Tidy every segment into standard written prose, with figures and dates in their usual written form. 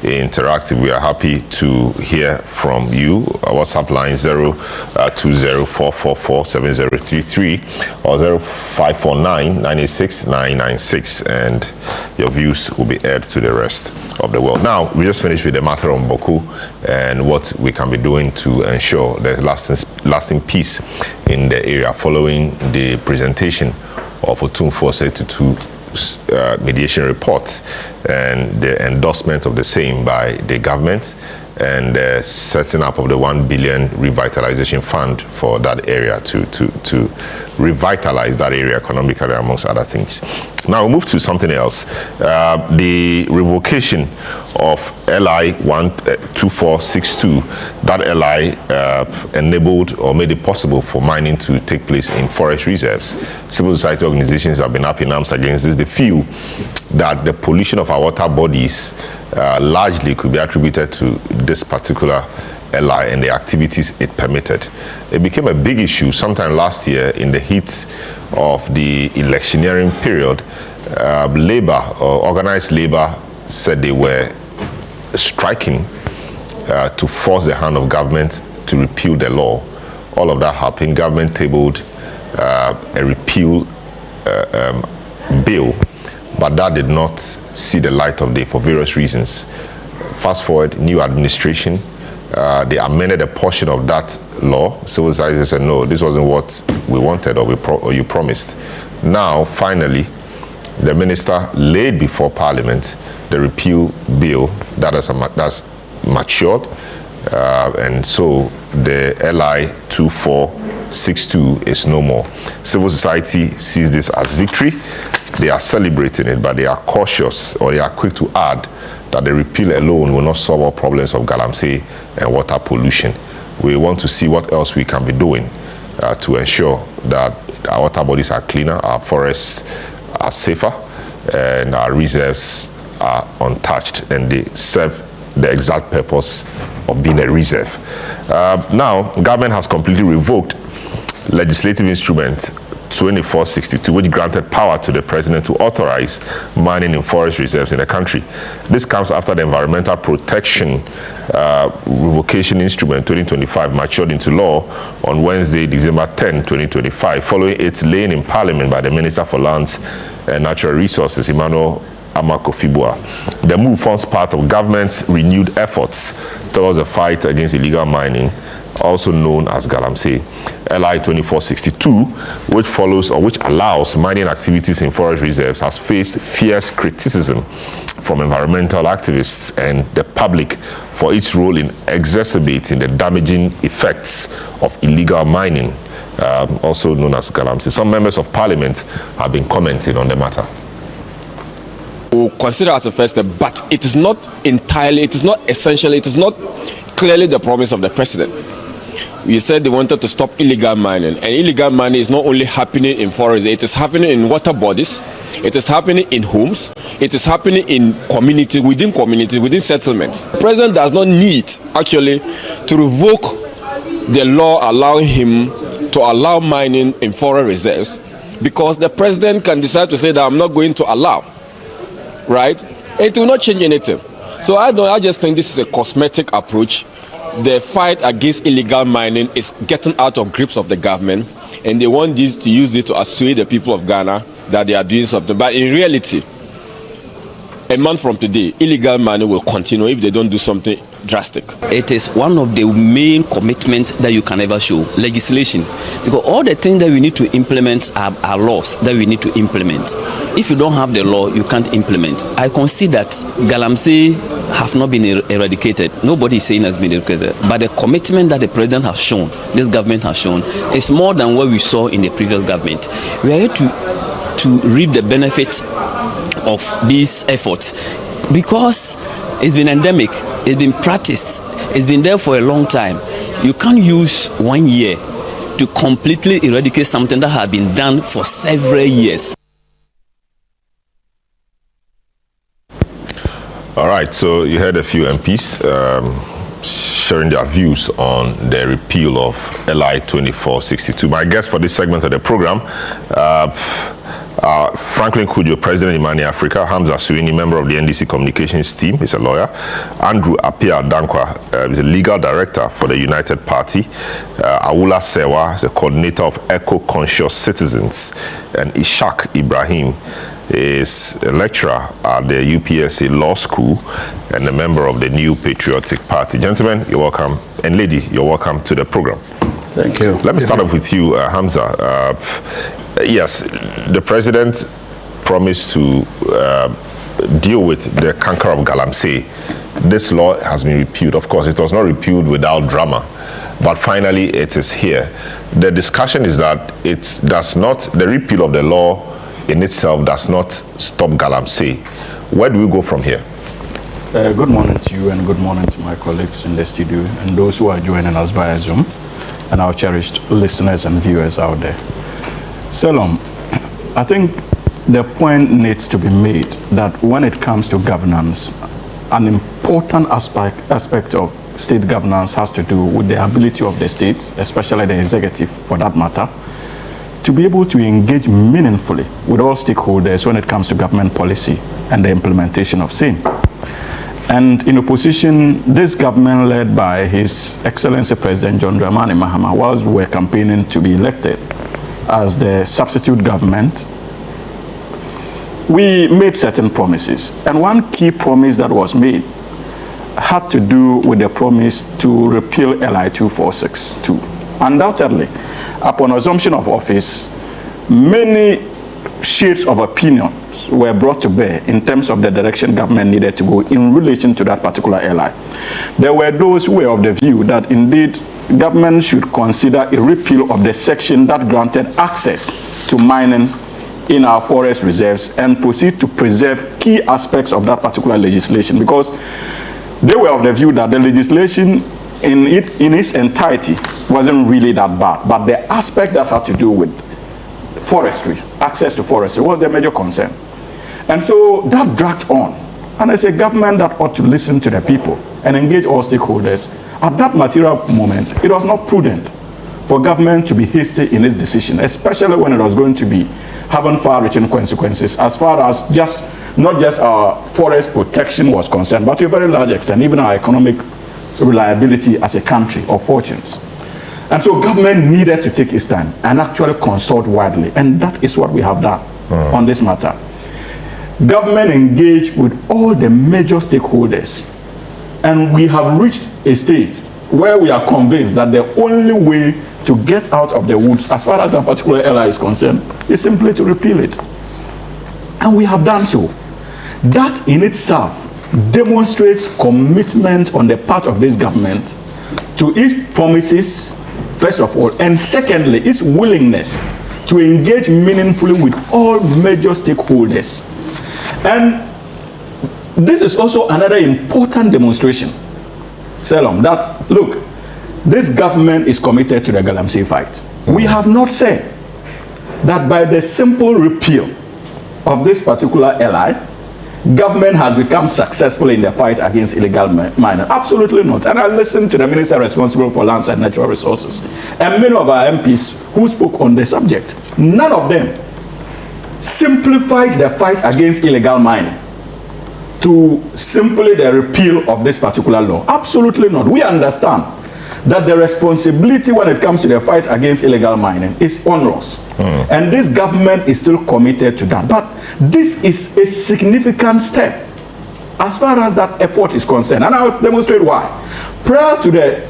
interactive. We are happy to hear from you. Our WhatsApp line 02044447033 or 0549986996, and your views will be aired to the rest of the world. Now, we just finished with the matter on Boku and what we can be doing to ensure there's lasting peace in the area following the presentation of Otum 432 mediation reports and the endorsement of the same by the government and the setting up of the 1 billion revitalization fund for that area to revitalize that area economically, amongst other things. Now we'll move to something else. The revocation of LI 2462, that LI enabled or made it possible for mining to take place in forest reserves. Civil society organizations have been up in arms against this. They feel that the pollution of our water bodies largely could be attributed to this particular LI and the activities it permitted. It became a big issue sometime last year in the heat of the electioneering period. Labor or organized labor said they were striking to force the hand of government to repeal the law. All of that happened. Government tabled a repeal bill, but that did not see the light of day for various reasons. Fast forward, new administration, they amended a portion of that law. Civil society said, no, this wasn't what we wanted or you promised. Now, finally, the minister laid before Parliament the repeal bill that's matured, and so the LI 2462 is no more. Civil society sees this as victory. They are celebrating it, but they are cautious, or they are quick to add that the repeal alone will not solve all problems of Galamsey and water pollution. We want to see what else we can be doing to ensure that our water bodies are cleaner, our forests are safer, and our reserves are untouched, and they serve the exact purpose of being a reserve. Now, government has completely revoked legislative instrument 2462, which granted power to the president to authorize mining in forest reserves in the country. This comes after the Environmental Protection Revocation Instrument 2025 matured into law on Wednesday, December 10, 2025, following its laying in Parliament by the Minister for Lands and Natural Resources, Emmanuel Amakofibua. The move forms part of government's renewed efforts towards the fight against illegal mining, also known as Galamsey. LI 2462, which follows or which allows mining activities in forest reserves, has faced fierce criticism from environmental activists and the public for its role in exacerbating the damaging effects of illegal mining, also known as Galamsey. Some members of Parliament have been commenting on the matter. We'll consider as a first step, but it is not entirely, it is not essentially, it is not clearly the promise of the president. You said they wanted to stop illegal mining, and illegal mining is not only happening in forests, it is happening in water bodies, it is happening in homes, it is happening in communities, within settlements. The president does not need actually to revoke the law allowing him to allow mining in forest reserves, because the president can decide to say that I'm not going to allow, right? It will not change anything. So I just think this is a cosmetic approach. The fight against illegal mining is getting out of grips of the government, and they want this to use it to assuage the people of Ghana that they are doing something. But in reality, a month from today, illegal mining will continue if they don't do something drastic. It is one of the main commitments that you can ever show, legislation. Because all the things that we need to implement are laws that we need to implement. If you don't have the law, you can't implement. I concede that Galamsey have not been eradicated. Nobody is saying has been eradicated. But the commitment that the president has shown, this government has shown, is more than what we saw in the previous government. We are here to reap the benefit of these efforts, because it's been endemic, it's been practiced, it's been there for a long time. You can't use 1 year to completely eradicate something that has been done for several years. All right, so you heard a few MPs sharing their views on the repeal of LI 2462. My guest for this segment of the program, Franklin Kujo, President Imani Africa. Hamza Suini, member of the NDC Communications team, is a lawyer. Andrew Apia Dankwa is a legal director for the United Party. Awula Sewa is a coordinator of Eco-Conscious Citizens. And Ishak Ibrahim is a lecturer at the UPSA Law School and a member of the New Patriotic Party. Gentlemen, you're welcome. And lady, you're welcome to the program. Thank you. Let me start off with you, Hamza. Yes, the president promised to deal with the canker of Galamsey. This law has been repealed. Of course, it was not repealed without drama, but finally it is here. The discussion is that it does not, the repeal of the law in itself does not stop Galamsey. Where do we go from here? Good morning to you and good morning to my colleagues in the studio and those who are joining us via Zoom and our cherished listeners and viewers out there. Salom, I think the point needs to be made that when it comes to governance, an important aspect of state governance has to do with the ability of the states, especially the executive for that matter, to be able to engage meaningfully with all stakeholders when it comes to government policy and the implementation of same. And in opposition, this government led by His Excellency President John Dramani Mahama, whilst we were campaigning to be elected as the substitute government, we made certain promises. And one key promise that was made had to do with the promise to repeal LI 2462. Undoubtedly, upon assumption of office, many shades of opinion were brought to bear in terms of the direction government needed to go in relation to that particular LI. There were those who were of the view that indeed government should consider a repeal of the section that granted access to mining in our forest reserves and proceed to preserve key aspects of that particular legislation, because they were of the view that the legislation in its entirety wasn't really that bad, but the aspect that had to do with forestry, access to forestry, was the major concern. And so that dragged on. And as a government that ought to listen to the people and engage all stakeholders, at that material moment, it was not prudent for government to be hasty in its decision, especially when it was going to be having far-reaching consequences as far as not just our forest protection was concerned, but to a very large extent, even our economic reliability as a country or fortunes. And so government needed to take its time and actually consult widely. And that is what we have done on this matter. Government engaged with all the major stakeholders. And we have reached a stage where we are convinced that the only way to get out of the woods, as far as a particular LI is concerned, is simply to repeal it. And we have done so. That in itself demonstrates commitment on the part of this government to its promises, first of all, and secondly, its willingness to engage meaningfully with all major stakeholders. And this is also another important demonstration, Salom, that, look, this government is committed to the Galamsey fight. We have not said that by the simple repeal of this particular LI, government has become successful in the fight against illegal mining. Absolutely not. And I listened to the minister responsible for lands and natural resources and many of our MPs who spoke on the subject. None of them simplified the fight against illegal mining to simply the repeal of this particular law. Absolutely not. We understand that the responsibility when it comes to the fight against illegal mining is onerous. And this government is still committed to that. But this is a significant step as far as that effort is concerned. And I'll demonstrate why. Prior to the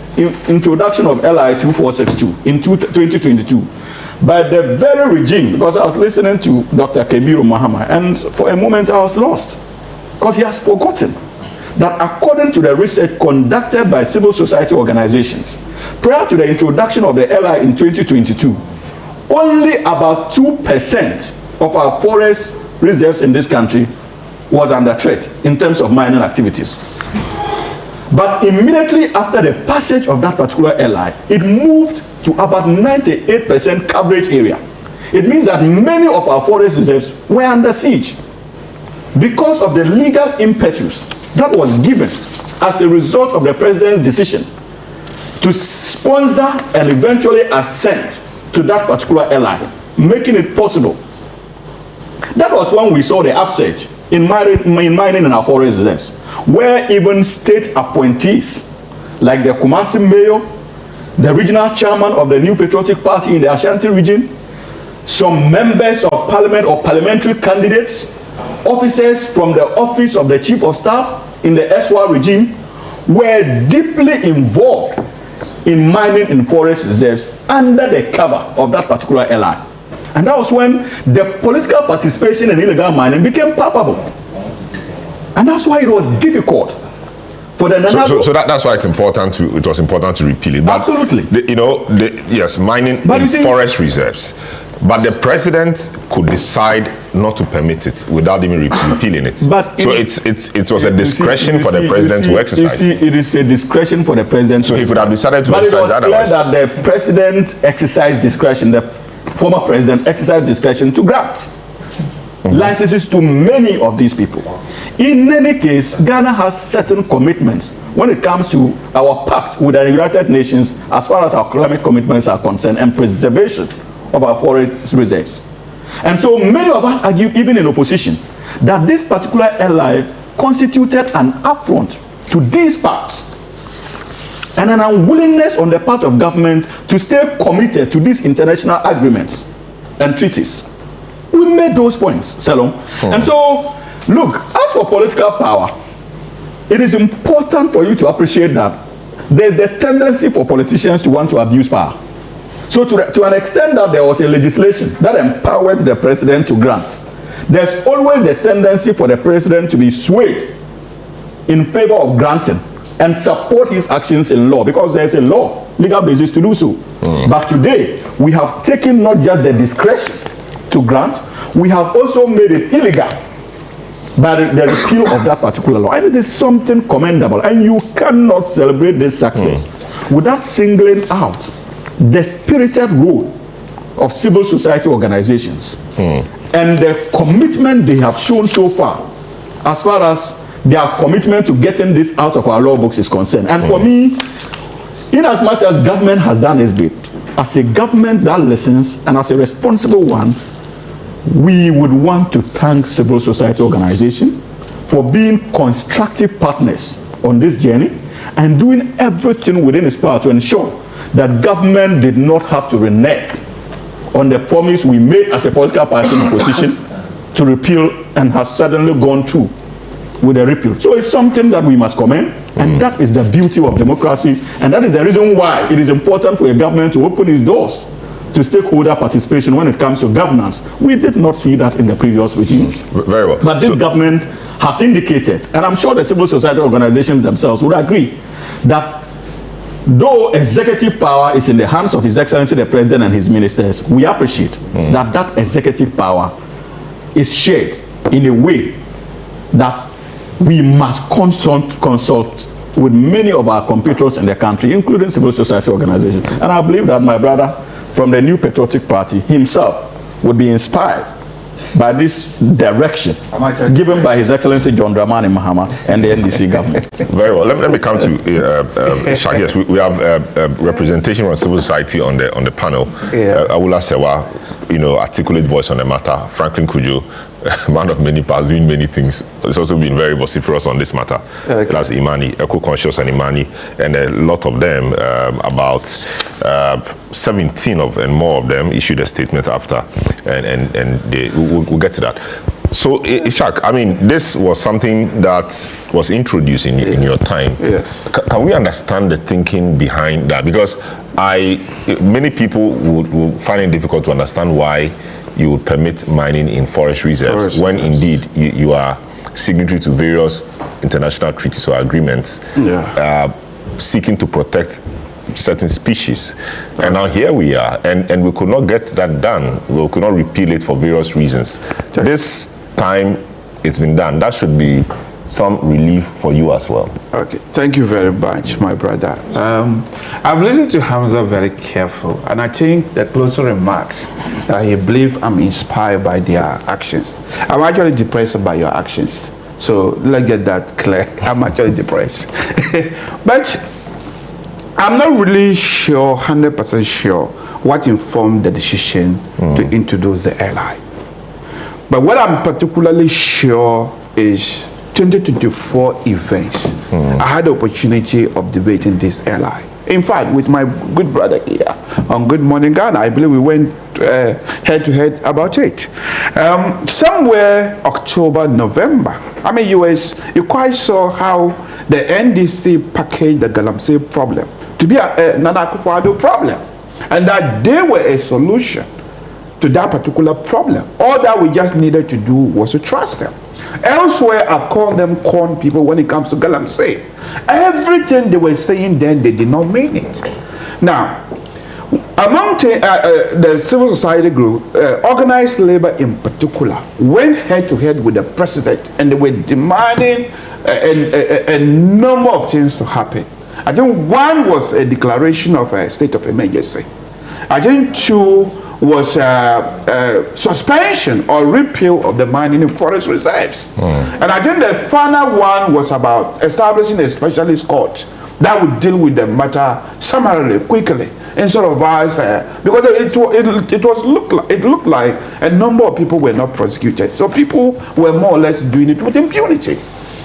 introduction of LI 2462 in 2022, by the very regime, because I was listening to Dr. Kebiru Mahama, and for a moment I was lost, because he has forgotten that according to the research conducted by civil society organizations, prior to the introduction of the LI in 2022, only about 2% of our forest reserves in this country was under threat in terms of mining activities. But immediately after the passage of that particular LI, it moved to about 98% coverage area. It means that many of our forest reserves were under siege because of the legal impetus that was given as a result of the president's decision to sponsor and eventually assent to that particular LI, making it possible That was when we saw the upsurge in mining in our forest reserves, where even state appointees, like the Kumasi mayor, the regional chairman of the New Patriotic Party in the Ashanti region, some members of parliament or parliamentary candidates, officers from the office of the chief of staff in the SWA regime, were deeply involved in mining in forest reserves under the cover of that particular LI. And that was when the political participation in illegal mining became palpable. And that's why it was difficult for the So that's why it was important to repeal it. But absolutely. Yes, mining in forest reserves. But the president could decide not to permit it without even repealing it. But so it was a discretion for the president to exercise. It is a discretion for the president. So he could have decided to exercise otherwise. But it was clear that the president exercised discretion, the former president exercised discretion to grant licenses to many of these people. In any case, Ghana has certain commitments when it comes to our pact with the United Nations as far as our climate commitments are concerned and preservation of our forest reserves. And so many of us argue, even in opposition, that this particular LI constituted an affront to these pacts and an unwillingness on the part of government to stay committed to these international agreements and treaties. We made those points, Salom. And so, look, as for political power, it is important for you to appreciate that there's the tendency for politicians to want to abuse power. So to an extent that there was a legislation that empowered the president to grant, there's always a tendency for the president to be swayed in favor of granting and support his actions in law, because there's a law, legal basis to do so. But today, we have taken not just the discretion to grant, we have also made it illegal by the repeal of that particular law. And it is something commendable, and you cannot celebrate this success without singling out the spirited role of civil society organizations and the commitment they have shown so far as far as their commitment to getting this out of our law books is concerned. And for me, in as much as government has done its bit, as a government that listens and as a responsible one, we would want to thank civil society organizations for being constructive partners on this journey and doing everything within its power to ensure that government did not have to renege on the promise we made as a political party in opposition to repeal, and has suddenly gone through with a repeal. So it's something that we must commend, and that is the beauty of democracy, and that is the reason why it is important for a government to open its doors to stakeholder participation when it comes to governance. We did not see that in the previous regime. Very well. But this government has indicated, and I'm sure the civil society organizations themselves would agree, that though executive power is in the hands of His Excellency the President and his ministers, we appreciate that that executive power is shared in a way that we must consult with many of our compatriots in the country, including civil society organizations. And I believe that my brother from the New Patriotic Party himself would be inspired by this direction given by His Excellency John Dramani Mahama and the NDC government. Very well. Let me come to Shaky. Yes, we have representation from civil society on the panel. Awula Sewa, articulate voice on the matter. Franklin Kujo, man of many parts, doing many things. It's also been very vociferous on this matter. Plus Imani, Eco-Conscious and Imani, and a lot of them, about 17 and more of them issued a statement after, and we'll get to that. So, Ishak, I mean, this was something that was introduced in your time. Yes. Can we understand the thinking behind that? Because many people would find it difficult to understand why you would permit mining in forest reserves when indeed you are signatory to various international treaties or agreements seeking to protect certain species. And now here we are, and we could not get that done. We could not repeal it for various reasons. This time it's been done. That should be some relief for you as well. Okay, thank you very much, my brother. I've listened to Hamza very careful, and I think the closer remarks that he believes I'm inspired by their actions. I'm actually depressed by your actions. So let's get that clear. I'm actually depressed. But I'm not really sure, 100% sure, what informed the decision to introduce the LI. But what I'm particularly sure is 2024 events. I had the opportunity of debating this LI. In fact, with my good brother here on Good Morning Ghana, I believe we went head to head about it. Somewhere October, November. I mean, you quite saw how the NDC packaged the Galamsey problem to be a Nana Akufo-Addo problem, and that they were a solution to that particular problem. All that we just needed to do was to trust them. Elsewhere, I've called them corn people when it comes to Galamsey. Everything they were saying then, they did not mean it. Now, among the civil society group, organized labor in particular, went head to head with the president, and they were demanding a number of things to happen. I think one was a declaration of a state of emergency. I think two was suspension or repeal of the mining and forest reserves. And I think the final one was about establishing a specialist court that would deal with the matter summarily, quickly, instead of us, because it looked like a number of people were not prosecuted. So people were more or less doing it with impunity.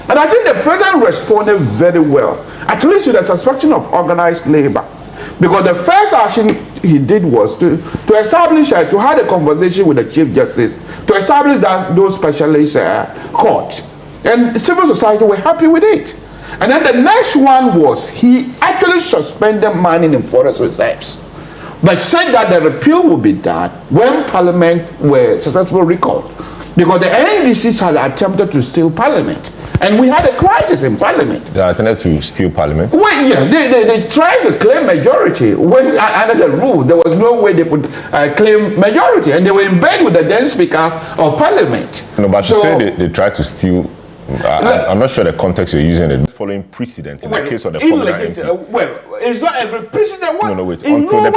And I think the president responded very well, at least to the satisfaction of organized labor. Because the first action he did was to establish, to have a conversation with the Chief Justice, to establish those specialist courts. And civil society were happy with it. And then the next one was he actually suspended mining in forest reserves, but said that the repeal would be done when Parliament were successfully recalled. Because the NDCs had attempted to steal Parliament. And we had a crisis in Parliament. They attempted to steal Parliament? Well, yeah, they tried to claim majority. When under the rule, there was no way they could claim majority. And they were in bed with the then Speaker of Parliament. No, but so, you say they tried to steal. I'm not sure the context you're using it. Following precedent in the case of the former MP. Well, it's not every precedent. No, wait. Until the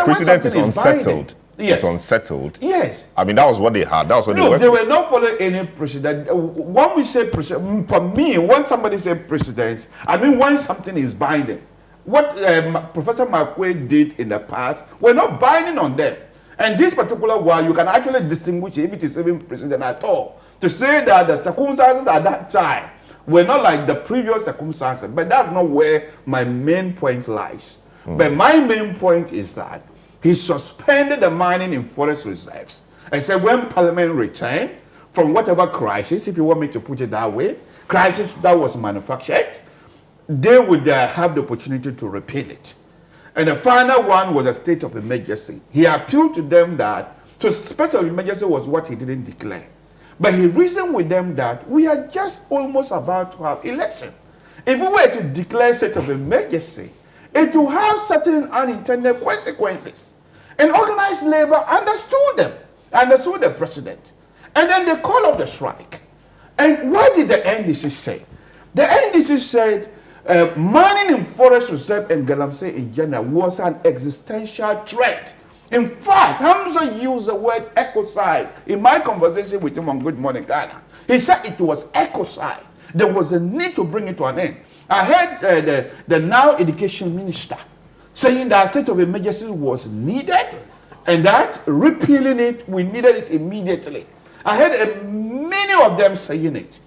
precedent is unsettled. Yes. It's unsettled. Yes. I mean, that was what they had. That was what they were not following any precedent. When we say precedent, for me, when somebody says precedent, I mean when something is binding. What Professor McQuaid did in the past, we're not binding on them. And this particular one, you can actually distinguish if it is even precedent at all. To say that the circumstances at that time were not like the previous circumstances, but that's not where my main point lies. But my main point is that he suspended the mining in forest reserves and said when Parliament returned from whatever crisis, if you want me to put it that way, crisis that was manufactured, they would have the opportunity to repeal it. And the final one was a state of emergency. He appealed to them that, so state of emergency was what he didn't declare. But he reasoned with them that we are just almost about to have election. If we were to declare state of emergency, it will have certain unintended consequences. And organized labor understood them, understood the president. And then they called off the strike. And what did the NDC say? The NDC said mining in forest reserve and Galamsey in general was an existential threat. In fact, Hamza used the word ecocide in my conversation with him on Good Morning Ghana. He said it was ecocide. There was a need to bring it to an end. I heard the now education minister saying that state of emergency was needed and that repealing it, we needed it immediately. I heard many of them saying it.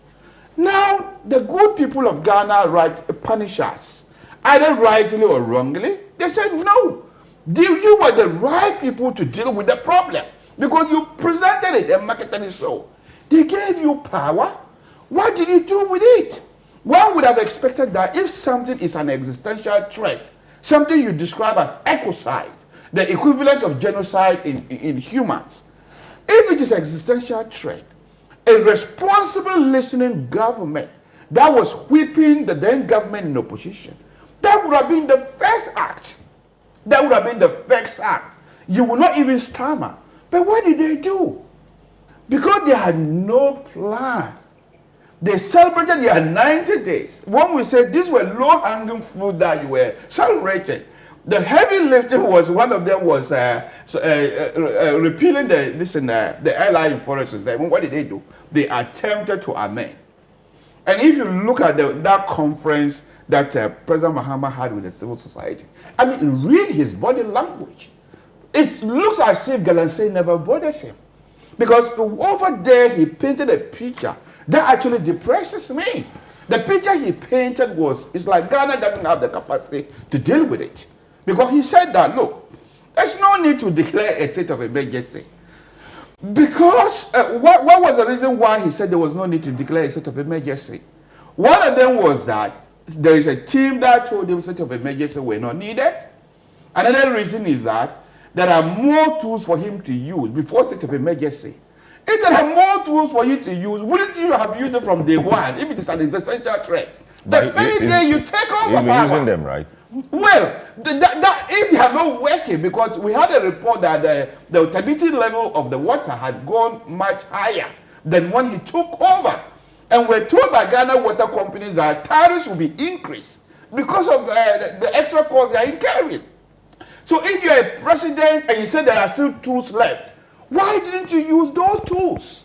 Now, the good people of Ghana punish us, either rightly or wrongly. They said, no, you were the right people to deal with the problem because you presented it and marketed it so. They gave you power. What did you do with it? One would have expected that if something is an existential threat, something you describe as ecocide, the equivalent of genocide in humans, if it is existential threat, a responsible listening government that was whipping the then government in opposition, that would have been the first act. That would have been the first act. You will not even stammer. But what did they do? Because they had no plan. They celebrated their 90 days. When we said these were low-hanging fruit that you were celebrating, the heavy lifting was, one of them was repealing the LI in forest reserve. What did they do? They attempted to amend. And if you look at that conference that President Mahama had with the civil society, I mean, read his body language. It looks as if Galamsey never bothered him. Because over there, he painted a picture that actually depresses me. The picture he painted it's like Ghana doesn't have the capacity to deal with it. Because he said that, look, there's no need to declare a state of emergency. Because, what was the reason why he said there was no need to declare a state of emergency? One of them was that there is a team that told him state of emergency were not needed. Another reason is that there are more tools for him to use before state of emergency. If there are more tools for you to use, wouldn't you have used it from day one if it is an essential threat? The very day you take over power. Using them, right? Well, if they are not working, because we had a report that the turbidity level of the water had gone much higher than when he took over. And we're told by Ghana water companies that tariffs will be increased because of the extra costs they are incurring. So if you're a president and you say there are still tools left, why didn't you use those tools?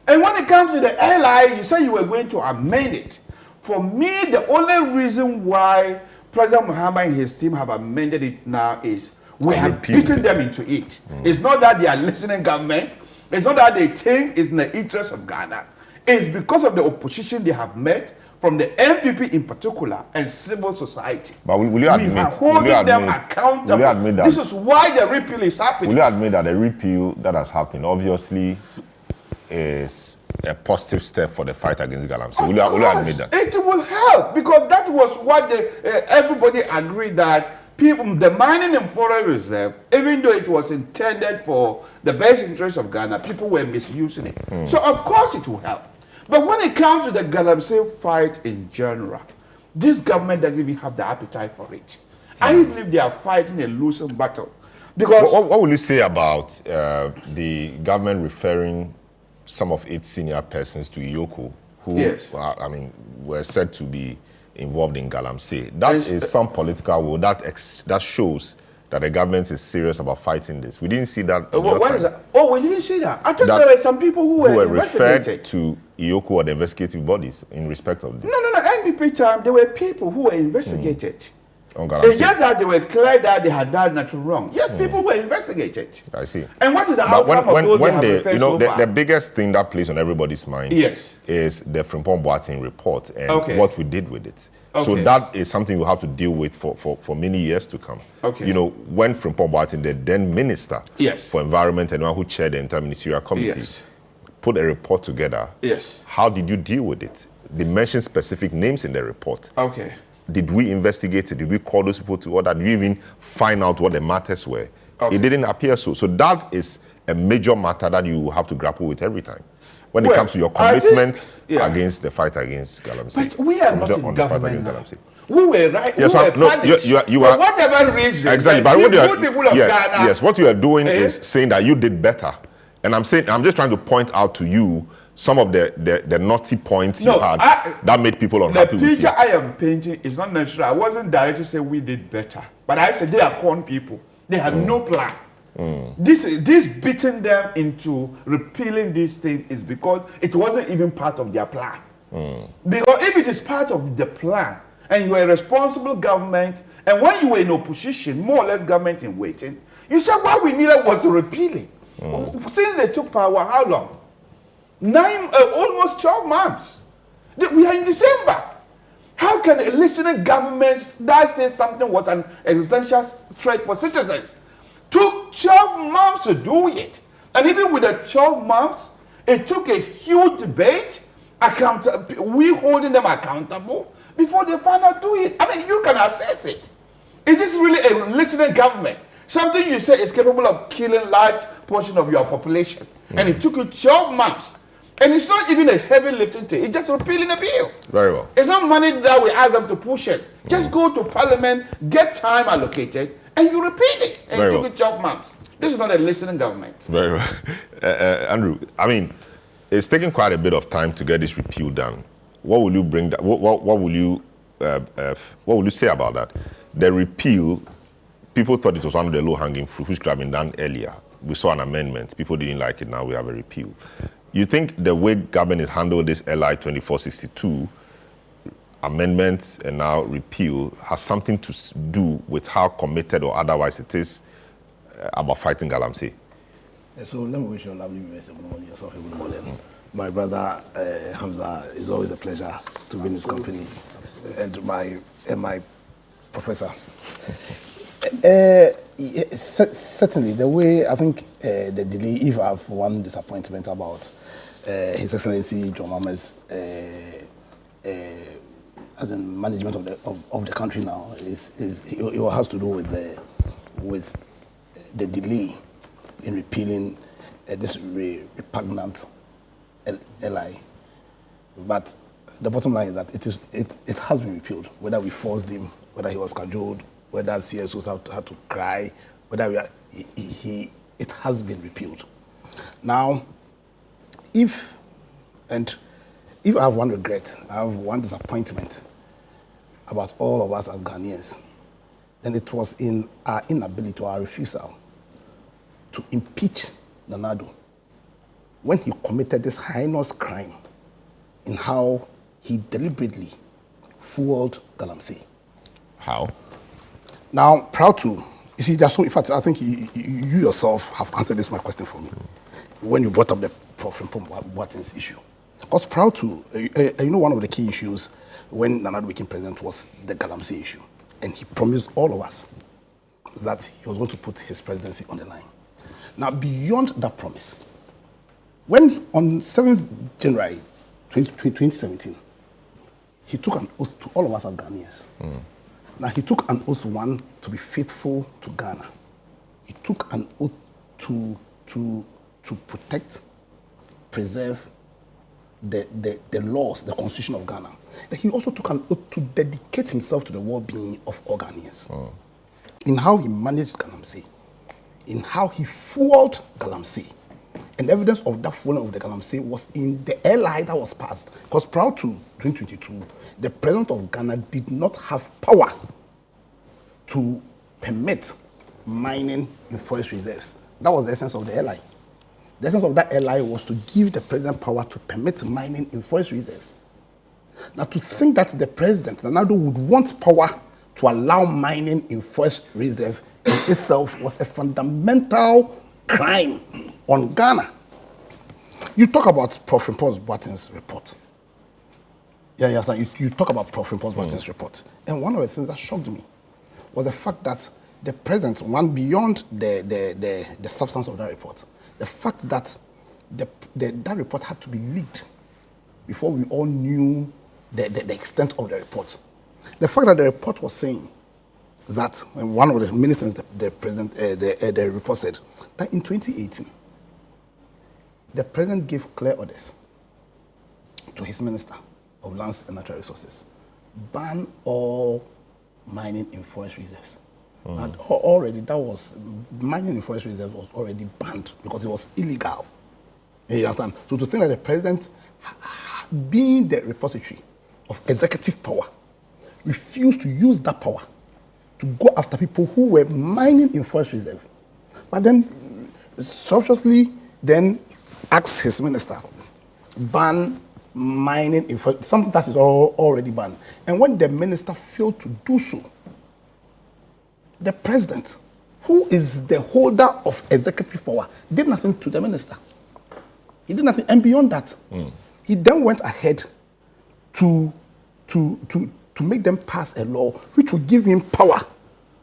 And when it comes to the LI, you said you were going to amend it. For me, the only reason why President Muhammad and his team have amended it now is we have beaten them into it. It's not that they are listening government. It's not that they think it's in the interest of Ghana. It's because of the opposition they have met from the MPP in particular and civil society. But will you admit, we are holding them accountable. Will you admit that, this is why the repeal is happening. Will you admit that the repeal that has happened obviously is a positive step for the fight against Galamsey? Will you admit that? It will help, because that was what everybody agreed, that people, the mining and foreign reserve, even though it was intended for the best interest of Ghana, people were misusing it. So of course it will help. But when it comes to the Galamsey fight in general, this government doesn't even have the appetite for it. I believe they are fighting a losing battle. Because what will you say about the government referring some of its senior persons to Iyoko, who were said to be involved in Galamsey? That is some political will that shows that the government is serious about fighting this. We didn't see that. What is that? Oh, we didn't see that. I thought there were some people who were referred to Iyoko or the investigative bodies in respect of this. No. NDP time, there were people who were investigated. It's just that they were clear that they had done nothing wrong. Yes, people were investigated. I see. And what is the outcome of those they have referred so far? The biggest thing that plays on everybody's mind is the Frimpong Boateng report and what we did with it. So that is something we'll have to deal with for many years to come. You know, when Frimpong Boateng, the then Minister for Environment and one who chaired the Interministerial Committee, put a report together, how did you deal with it? They mentioned specific names in the report. Did we investigate it? Did we call those people to order? Did we even find out what the matters were? It didn't appear so. So that is a major matter that you have to grapple with every time when it comes to your commitment against the fight against Galamsey. But we are not in government now. We were right. We were punished. You are, for whatever reason. Exactly. But what people of Ghana. Yes, what you are doing is saying that you did better. And I'm just trying to point out to you some of the naughty points you had that made people unhappy with you. The picture I am painting is not necessary. I wasn't directly saying we did better. But I said they are corn people. They had no plan. This beating them into repealing this thing is because it wasn't even part of their plan. Because if it is part of the plan, and you were a responsible government, and when you were in opposition, more or less government in waiting, you said what we needed was to repeal it. Since they took power, how long? Almost 12 months. We are in December. How can a listening government that says something was an existential threat for citizens took 12 months to do it? And even with the 12 months, it took a huge debate, we holding them accountable before they finally do it. I mean, you can assess it. Is this really a listening government? Something you say is capable of killing large portion of your population. And it took you 12 months. And it's not even a heavy lifting thing. It's just repealing a bill. Very well. It's not money that we ask them to push it. Just go to Parliament, get time allocated, and you repeal it. And it took you 12 months. This is not a listening government. Very well. Andrew, I mean, it's taking quite a bit of time to get this repeal done. What will you bring? What will you say about that? The repeal, people thought it was one of the low-hanging fruit, which could have been done earlier. We saw an amendment. People didn't like it. Now we have a repeal. You think the way government has handled this LI 2462 amendments and now repeal has something to do with how committed or otherwise it is about fighting Galamsey? So let me wish you a lovely viewers a good morning, yourself a good morning. My brother Hamza, it's always a pleasure to be in his company, and my professor. Certainly, the way I think the delay, if I have one disappointment about His Excellency John Mahama's as in management of the country now, it has to do with the delay in repealing this repugnant LI. But the bottom line is that it has been repealed, whether we forced him, whether he was cajoled, whether CSOs had to cry, whether it has been repealed. Now, if I have one regret, I have one disappointment about all of us as Ghanaians, then it was in our inability or our refusal to impeach Nana Addo when he committed this heinous crime in how he deliberately fooled Galamsey. How? Now, proud to, you see, there's so, in fact, I think you yourself have answered this my question for me when you brought up the Prof. Watson's issue. I was proud to, one of the key issues when Nana Addo became president was the Galamsey issue. And he promised all of us that he was going to put his presidency on the line. Now, beyond that promise, when on 7th January 2017, he took an oath to all of us as Ghanaians. Now, he took an oath, one, to be faithful to Ghana. He took an oath to protect, preserve the laws, the constitution of Ghana. He also took an oath to dedicate himself to the well-being of all Ghanaians. In how he managed Galamsey, in how he fooled Galamsey. And evidence of that fooling of the Galamsey was in the LI that was passed. Because prior to 2022, the president of Ghana did not have power to permit mining in forest reserves. That was the essence of the LI. The essence of that LI was to give the president power to permit mining in forest reserves. Now, to think that the president, Nana Addo, would want power to allow mining in forest reserve in itself was a fundamental crime on Ghana. You talk about Prof. Watson's report. Yeah, you talk about Prof. Watson's report. And one of the things that shocked me was the fact that the president, one beyond the substance of that report, the fact that that report had to be leaked before we all knew the extent of the report. The fact that the report was saying that, and one of the many things the report said, that in 2018, the president gave clear orders to his minister of lands and natural resources, ban all mining in forest reserves. And already mining in forest reserves was already banned because it was illegal. You understand? So to think that the president, being the repository of executive power, refused to use that power to go after people who were mining in forest reserve, but then sumptuously then asked his minister, ban mining in forest, something that is already banned. And when the minister failed to do so, the president, who is the holder of executive power, did nothing to the minister. He did nothing. And beyond that, he then went ahead to make them pass a law which would give him power.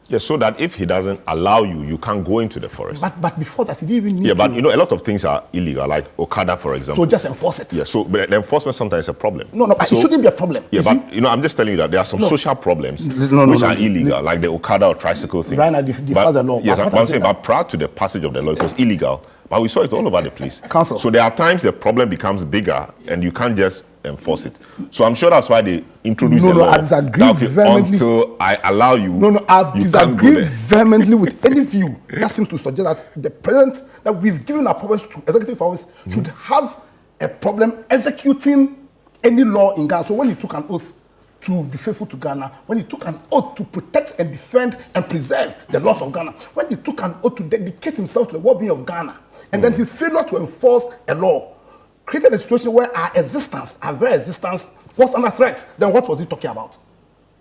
Yeah, so that if he doesn't allow you, you can't go into the forest. But before that, he didn't even need to. Yeah, but a lot of things are illegal, like Okada, for example. So just enforce it. Yeah, so but the enforcement sometimes is a problem. No, but it shouldn't be a problem. Yeah, but I'm just telling you that there are some social problems which are illegal, like the Okada or tricycle thing. Right now, the law. Yes, I'm saying, but prior to the passage of the law, it was illegal. But we saw it all over the place. Council. So there are times the problem becomes bigger and you can't just enforce it. So I'm sure that's why they introduced the law. I disagree vehemently. Until I allow you. I disagree vehemently with any view that seems to suggest that the president, that we've given our powers to executive powers, should have a problem executing any law in Ghana. So when he took an oath to be faithful to Ghana, when he took an oath to protect and defend and preserve the laws of Ghana, when he took an oath to dedicate himself to the well-being of Ghana, and then his failure to enforce a law created a situation where our very existence was under threat, then what was he talking about?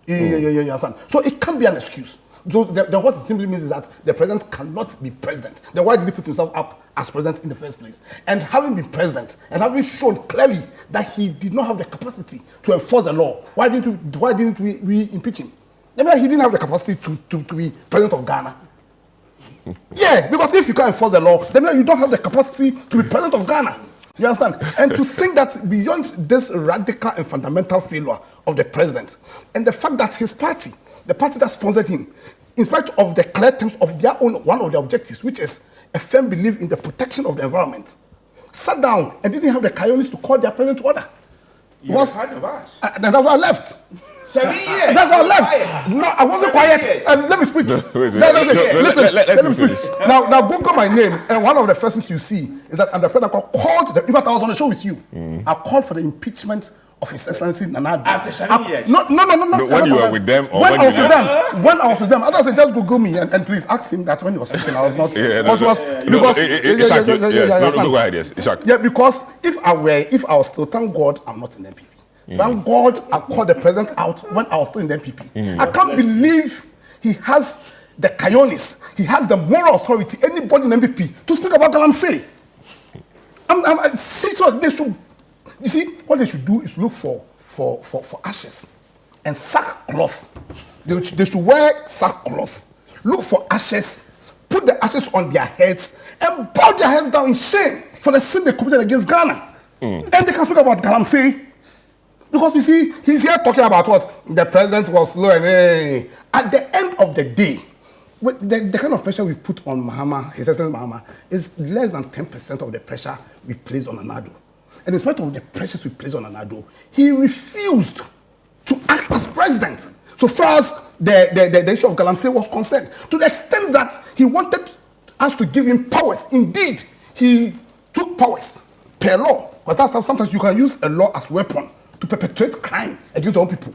Yeah. So it can't be an excuse. So then what it simply means is that the president cannot be president. Then why did he put himself up as president in the first place? And having been president and having shown clearly that he did not have the capacity to enforce the law, why didn't we impeach him? I mean, he didn't have the capacity to be president of Ghana. Yeah, because if you can't enforce the law, then you don't have the capacity to be president of Ghana. You understand? And to think that beyond this radical and fundamental failure of the president, and the fact that his party, the party that sponsored him, in spite of the clear terms of their own, one of their objectives, which is a firm belief in the protection of the environment, sat down and didn't have the cojones to call their president to order. You're part of us. And that's why I left. 7 years. That's why I left. No, I wasn't quiet. Let me speak. Listen, let me speak. Now Google my name, and one of the first things you see is that the president called. In fact, I was on the show with you. I called for the impeachment of His Excellency Nana Addo. After 7 years. No. When you were with them, or when I was with them, I just said just Google me and please ask him that when he was speaking, I was not. Yeah, because if I was still, thank God I'm not in the NPP. Thank God I called the president out when I was still in the NPP. I can't believe he has the cojones, he has the moral authority, anybody in the NPP, to speak about Galamsey. I'm serious. They should, you see, what they should do is look for ashes and sackcloth. They should wear sackcloth, look for ashes, put the ashes on their heads, and bow their heads down in shame for the sin they committed against Ghana. And they can speak about Galamsey. Because you see, he's here talking about what the president was slow and at the end of the day, the kind of pressure we put on Mahama, His Excellency Mahama, is less than 10% of the pressure we place on Nana Addo. And in spite of the pressures we place on Nana Addo, he refused to act as president. So far as the issue of Galamsey was concerned, to the extent that he wanted us to give him powers. Indeed, he took powers per law. Because that's how sometimes you can use a law as weapon to perpetrate crime against our own people.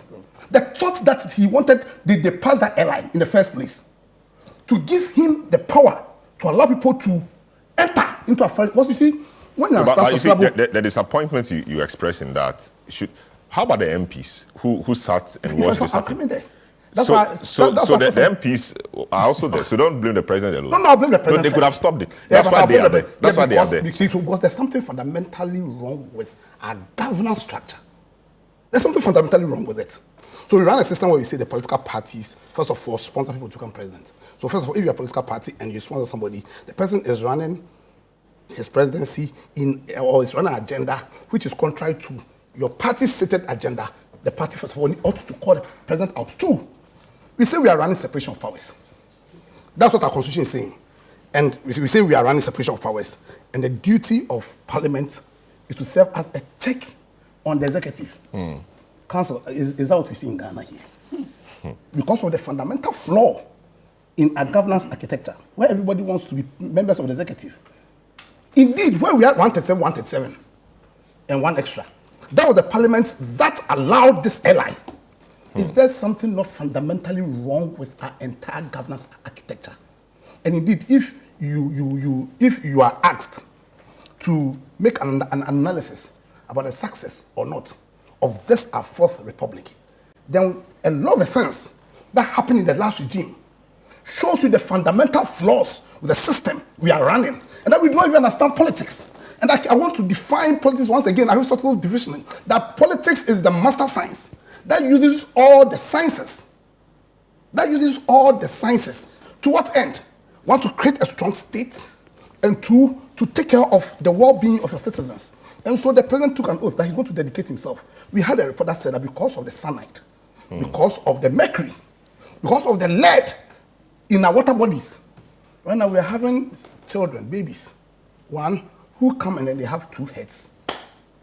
The thought that he wanted, they passed that LI in the first place, to give him the power to allow people to enter into a fight. Because you see, when you the disappointment you express in that, how about the MPs who sat and watched this happen? there. The MPs are also there. So don't blame the president alone. No, I blame the president. No, they could have stopped it. That's why they are there. That's why they are there. Because there's something fundamentally wrong with our governance structure. There's something fundamentally wrong with it. So we run a system where we say the political parties, first of all, sponsor people to become president. So first of all, if you're a political party and you sponsor somebody, the person is running his presidency or is running an agenda which is contrary to your party's stated agenda. The party, first of all, ought to call the president out too. We say we are running separation of powers. That's what our constitution is saying. And we say we are running separation of powers. And the duty of parliament is to serve as a check on the executive. Council, is that what we see in Ghana here? Because of the fundamental flaw in our governance architecture, where everybody wants to be members of the executive. Indeed, where we had 137, and one extra, that was the parliament that allowed this LI. Is there something not fundamentally wrong with our entire governance architecture? And indeed, if you are asked to make an analysis about the success or not of this our fourth republic, then a lot of the things that happened in the last regime shows you the fundamental flaws with the system we are running, and that we don't even understand politics. And I want to define politics once again, Aristotle's division, that politics is the master science that uses all the sciences. To what end? One, to create a strong state, and two, to take care of the well-being of your citizens. And so the president took an oath that he's going to dedicate himself. We had a report that said that because of the cyanide, because of the mercury, because of the lead in our water bodies, right now we are having children, babies, one who come and then they have 2 heads.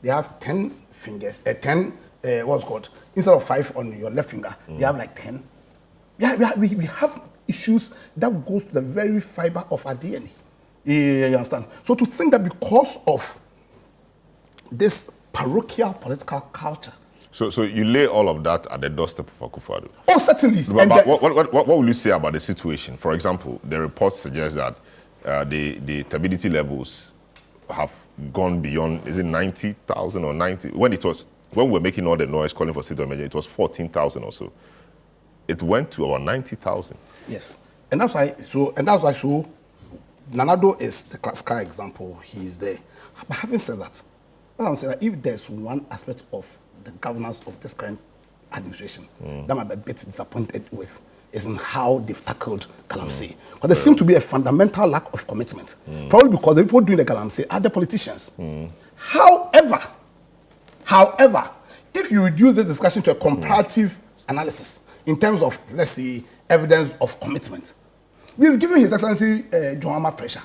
They have 10 fingers, 10, what's called, instead of 5 on your left finger, they have like 10. Yeah, we have issues that goes to the very fiber of our DNA. You understand? So to think that because of this parochial political culture. So you lay all of that at the doorstep of Akufo-Addo? Oh, certainly. But what will you say about the situation? For example, the report suggests that the turbidity levels have gone beyond, is it 90,000 or 90? When we were making all the noise calling for state of emergency, it was 14,000 or so. it went to about 90,000. Yes, and that's why. So Nanado is the classical example. He is there. But having said that, I'm saying that if there's one aspect of the governance of this current administration that I'm a bit disappointed with, is in how they've tackled Galamsey. But there seems to be a fundamental lack of commitment. Probably because the people doing the Galamsey are the politicians. However, if you reduce this discussion to a comparative analysis in terms of, let's say, evidence of commitment, we've given His Excellency Johama pressure.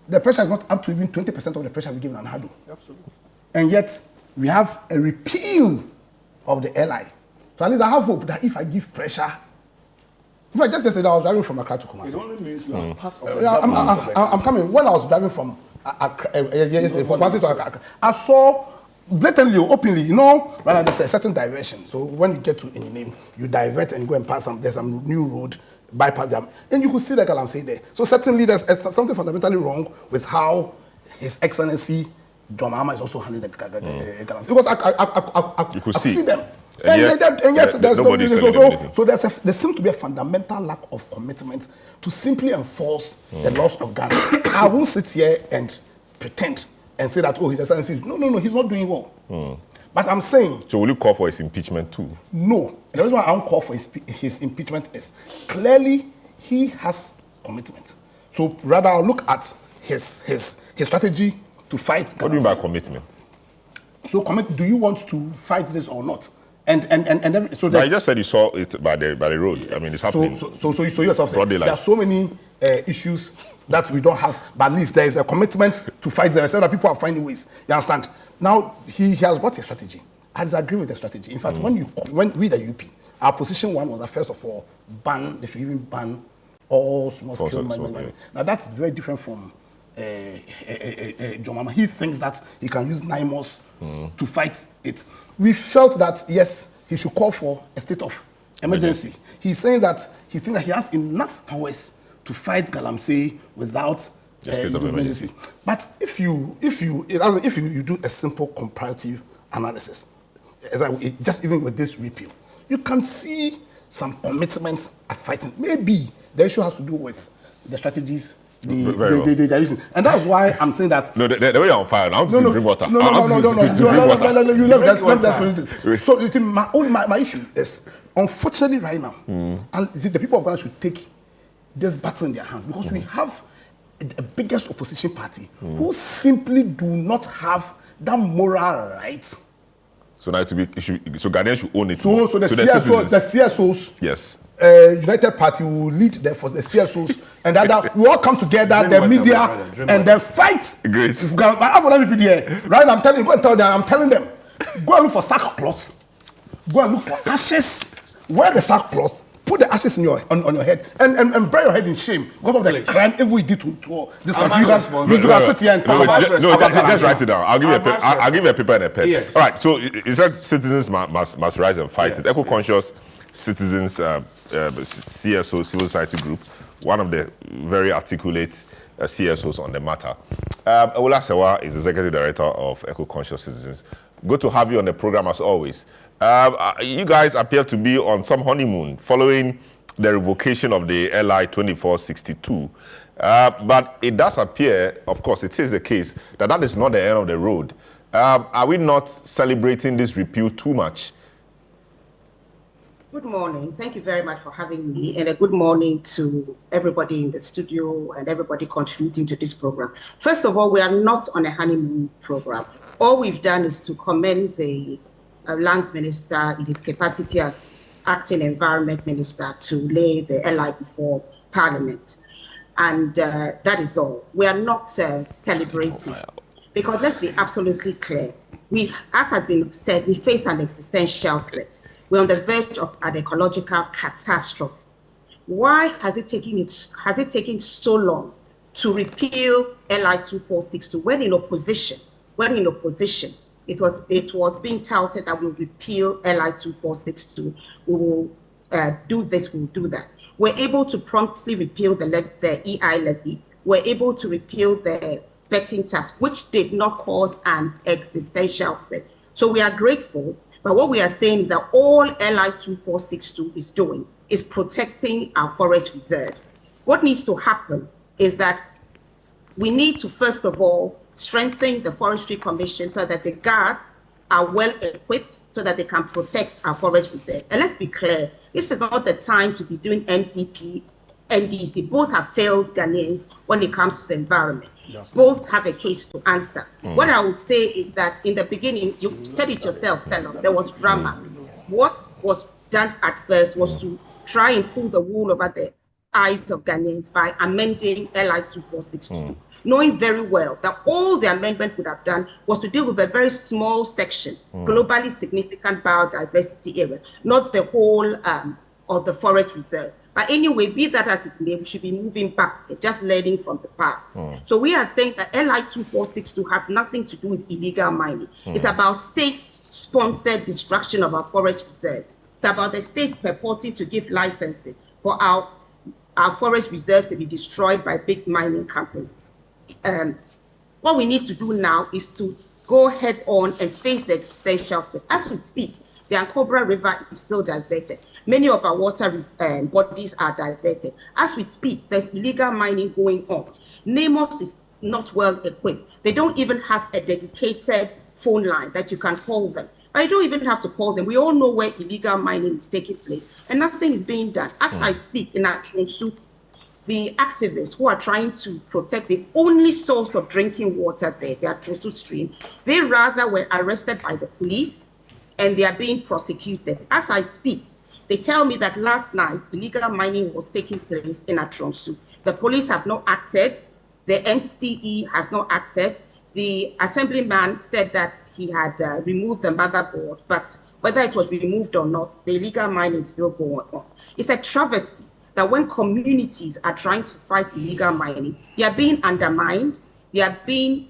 The pressure is not up to even 20% of the pressure we've given Anhadu. Absolutely. And yet, we have a repeal of the LI. So at least I have hope that if I give pressure, if I just yesterday I was driving from Accra to Kumasi. It only means you are part of the Yeah, government. I'm coming. When I was driving from yesterday from Kumasi to Accra, I saw blatantly, openly, rather there's a certain direction. So when you get to any name, you divert and go and pass there's some new road, bypass them, and you could see the Galamsey there. So certainly there's something fundamentally wrong with how His Excellency John Mahama is also handling the Galamsey, because I see them. And yet there's nobody's no, telling them anything. so there seems to be a fundamental lack of commitment to simply enforce the laws of Ghana. I won't sit here and pretend and say that, His Excellency, no, he's not doing well. But I'm saying... So will you call for his impeachment too? No. And the reason why I don't call for his impeachment is clearly he has commitment. So rather I'll look at his strategy to fight Galamsey. What do you mean by commitment? So do you want to fight this or not? So Now, you just said you saw it by the road. I mean, it's happening. So you yourself say, Broad daylight. there are so many issues that we don't have, but at least there is a commitment to fight them. So that people are finding ways. You understand? Now he has brought a strategy. I disagree with the strategy. In fact, when we the UP, our position one was that first of all, they should even ban all small-scale mining. Now that's very different from John Mahama. He thinks that he can use NIMOS to fight it. We felt that yes, he should call for a state of emergency. He's saying that he thinks that he has enough powers to fight Galamsey without a state of emergency. But if you do a simple comparative analysis, just even with this repeal, you can see some commitment at fighting. Maybe the issue has to do with the strategies they're using, and that's why I'm saying that. No, the way you're on fire now. No. You let's finish this. So my issue is, unfortunately, right now, and the people of Ghana should take this battle in their hands, because we have the biggest opposition party who simply do not have that moral right. So now so Ghanaians should own it. So the CSOs, yes. United Party will lead for the CSOs, and that we all come together, the media, and then fight. Great. Right now, I'm telling them, go and look for sackcloth, go and look for ashes, wear the sackcloth, put the ashes on your head, and bury your head in shame because of the crime we did to this country. You can sit here and talk about. Just write it down. I'll give you a paper and a pen. Yes. All right. So you said citizens must rise and fight. Yes. Eco-conscious citizens, CSO, civil society group, one of the very articulate CSOs on the matter. Ola Sewa is the executive director of Eco-conscious Citizens. Good to have you on the program as always. You guys appear to be on some honeymoon following the revocation of the LI 2462. But it does appear, of course, it is the case, that is not the end of the road. Are we not celebrating this repeal too much? Good morning. Thank you very much for having me, and a good morning to everybody in the studio and everybody contributing to this program. First of all, we are not on a honeymoon program. All we've done is to commend the Lands Minister in his capacity as acting Environment Minister to lay the LI before Parliament. And that is all. We are not celebrating, because let's be absolutely clear. As has been said, we face an existential threat. We're on the verge of an ecological catastrophe. Why has it taken so long to repeal LI 2462 when in opposition? It was being touted that we'll repeal LI 2462. We will do this, we'll do that. We're able to promptly repeal the EI levy. We're able to repeal the betting tax, which did not cause an existential threat. So we are grateful, But what we are saying is that all LI 2462 is doing is protecting our forest reserves. What needs to happen is that we need to, first of all, strengthen the Forestry Commission so that the guards are well equipped so that they can protect our forest reserves. And let's be clear, this is not the time to be doing NPP, NDC. Both have failed Ghanaians when it comes to the environment. Both have a case to answer. What I would say is that in the beginning, you said it yourself, Stella, there was drama. What was done at first was to try and pull the wool over the eyes of Ghanaians by amending LI 2462, knowing very well that all the amendment would have done was to deal with a very small section, globally significant biodiversity area, not the whole of the forest reserve. But anyway, be that as it may, we should be moving back. It's just learning from the past. So we are saying that LI 2462 has nothing to do with illegal mining. It's about state-sponsored destruction of our forest reserves. It's about the state purporting to give licenses for our forest reserves to be destroyed by big mining companies. What we need to do now is to go head on and face the existential threat. As we speak, the Ankobra River is still diverted. Many of our water bodies are diverted. As we speak, there's illegal mining going on. NAMOS is not well equipped. They don't even have a dedicated phone line that you can call them. But you don't even have to call them. We all know where illegal mining is taking place, and nothing is being done. As I speak in Atronsu, the activists who are trying to protect the only source of drinking water there, the Atronsu stream, they rather were arrested by the police and they are being prosecuted. As I speak, they tell me that last night illegal mining was taking place in Atronsu. The police have not acted. The MCE has not acted. The assemblyman said that he had removed the motherboard, but whether it was removed or not, the illegal mining is still going on. It's a travesty that when communities are trying to fight illegal mining, they are being undermined, they are being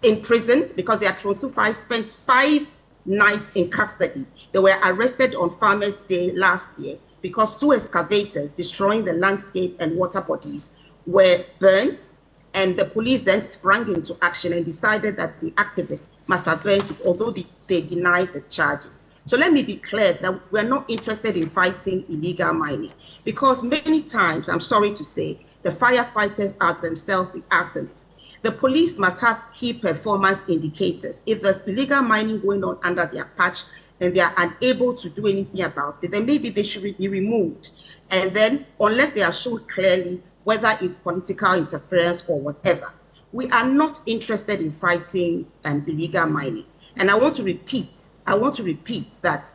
imprisoned because the Atronsu 5 spent 5 nights in custody. They were arrested on Farmers' Day last year because 2 excavators destroying the landscape and water bodies were burnt, and the police then sprang into action and decided that the activists must have burnt it, although they denied the charges. So let me be clear that we're not interested in fighting illegal mining because many times, I'm sorry to say, the firefighters are themselves the arsonists. The police must have key performance indicators. If there's illegal mining going on under their patch and they are unable to do anything about it, then maybe they should be removed. And then, unless they are shown clearly whether it's political interference or whatever, we are not interested in fighting illegal mining. And I want to repeat that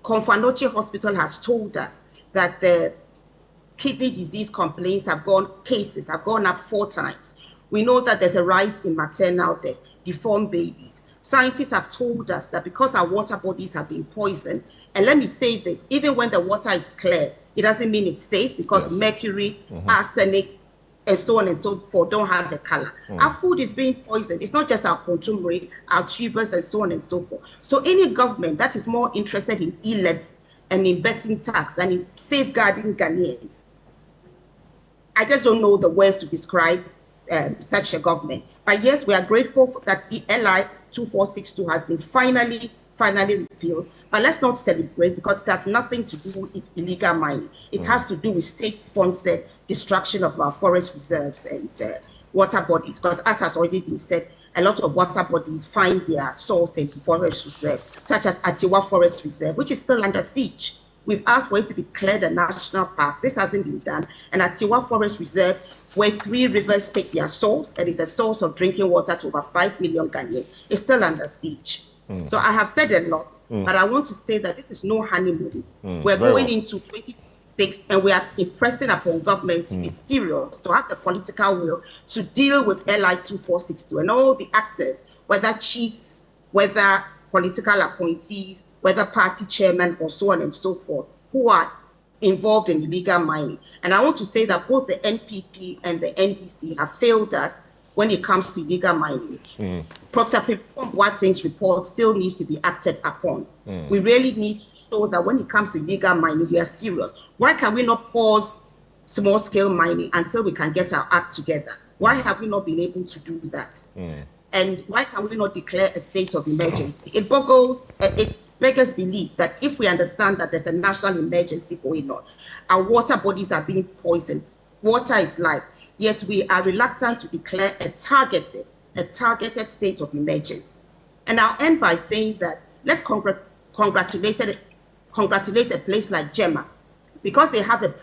Konfanoche Hospital has told us that the kidney disease complaints cases have gone up 4 times. We know that there's a rise in maternal death, deformed babies. Scientists have told us that because our water bodies have been poisoned, and let me say this, even when the water is clear, it doesn't mean it's safe because mercury, arsenic, and so on and so forth don't have a color. Our food is being poisoned. It's not just our contumely, our tubers, and so on and so forth. So any government that is more interested in e-levy and in betting tax than in safeguarding Ghanaians, I just don't know the words to describe such a government. But yes, we are grateful that the LI 2462 has been finally repealed. But let's not celebrate because it has nothing to do with illegal mining. It has to do with state-sponsored destruction of our forest reserves and water bodies. Because as has already been said, a lot of water bodies find their source in forest reserve, such as Atiwa Forest Reserve, which is still under siege. We've asked for it to be declared a national park. This hasn't been done. And Atiwa Forest Reserve, where 3 rivers take their source, and is a source of drinking water to over 5 million Ghanaians, is still under siege. So I have said a lot, but I want to say that this is no honeymoon. We're going into 2026, and we are impressing upon government to be serious, to have the political will to deal with LI 2462 and all the actors, whether chiefs, whether political appointees, whether party chairmen, or so on and so forth, who are involved in illegal mining. And I want to say that both the NPP and the NDC have failed us when it comes to illegal mining. Professor Watson's report still needs to be acted upon. We really need to show that when it comes to illegal mining, we are serious. Why can we not pause small-scale mining until we can get our act together? Why have we not been able to do that? And why can we not declare a state of emergency? It beggars belief that if we understand that there's a national emergency going on, our water bodies are being poisoned, water is life, yet we are reluctant to declare a targeted state of emergency. And I'll end by saying that let's congratulate a place like Gemma, because they have a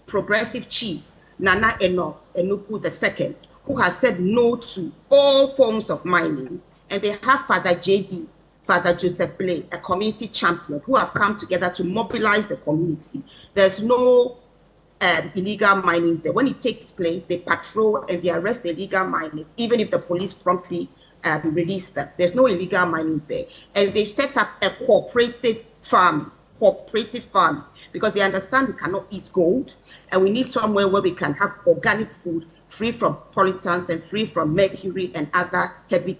progressive chief, Nana Enuku II, who has said no to all forms of mining. And they have Father JB, Father Joseph Blay, a community champion, who have come together to mobilize the community. There's no illegal mining there. When it takes place, they patrol and they arrest the illegal miners, even if the police promptly release them. There's no illegal mining there. And they've set up a cooperative farming, because they understand we cannot eat gold, and we need somewhere where we can have organic food, free from pollutants and free from mercury and other heavy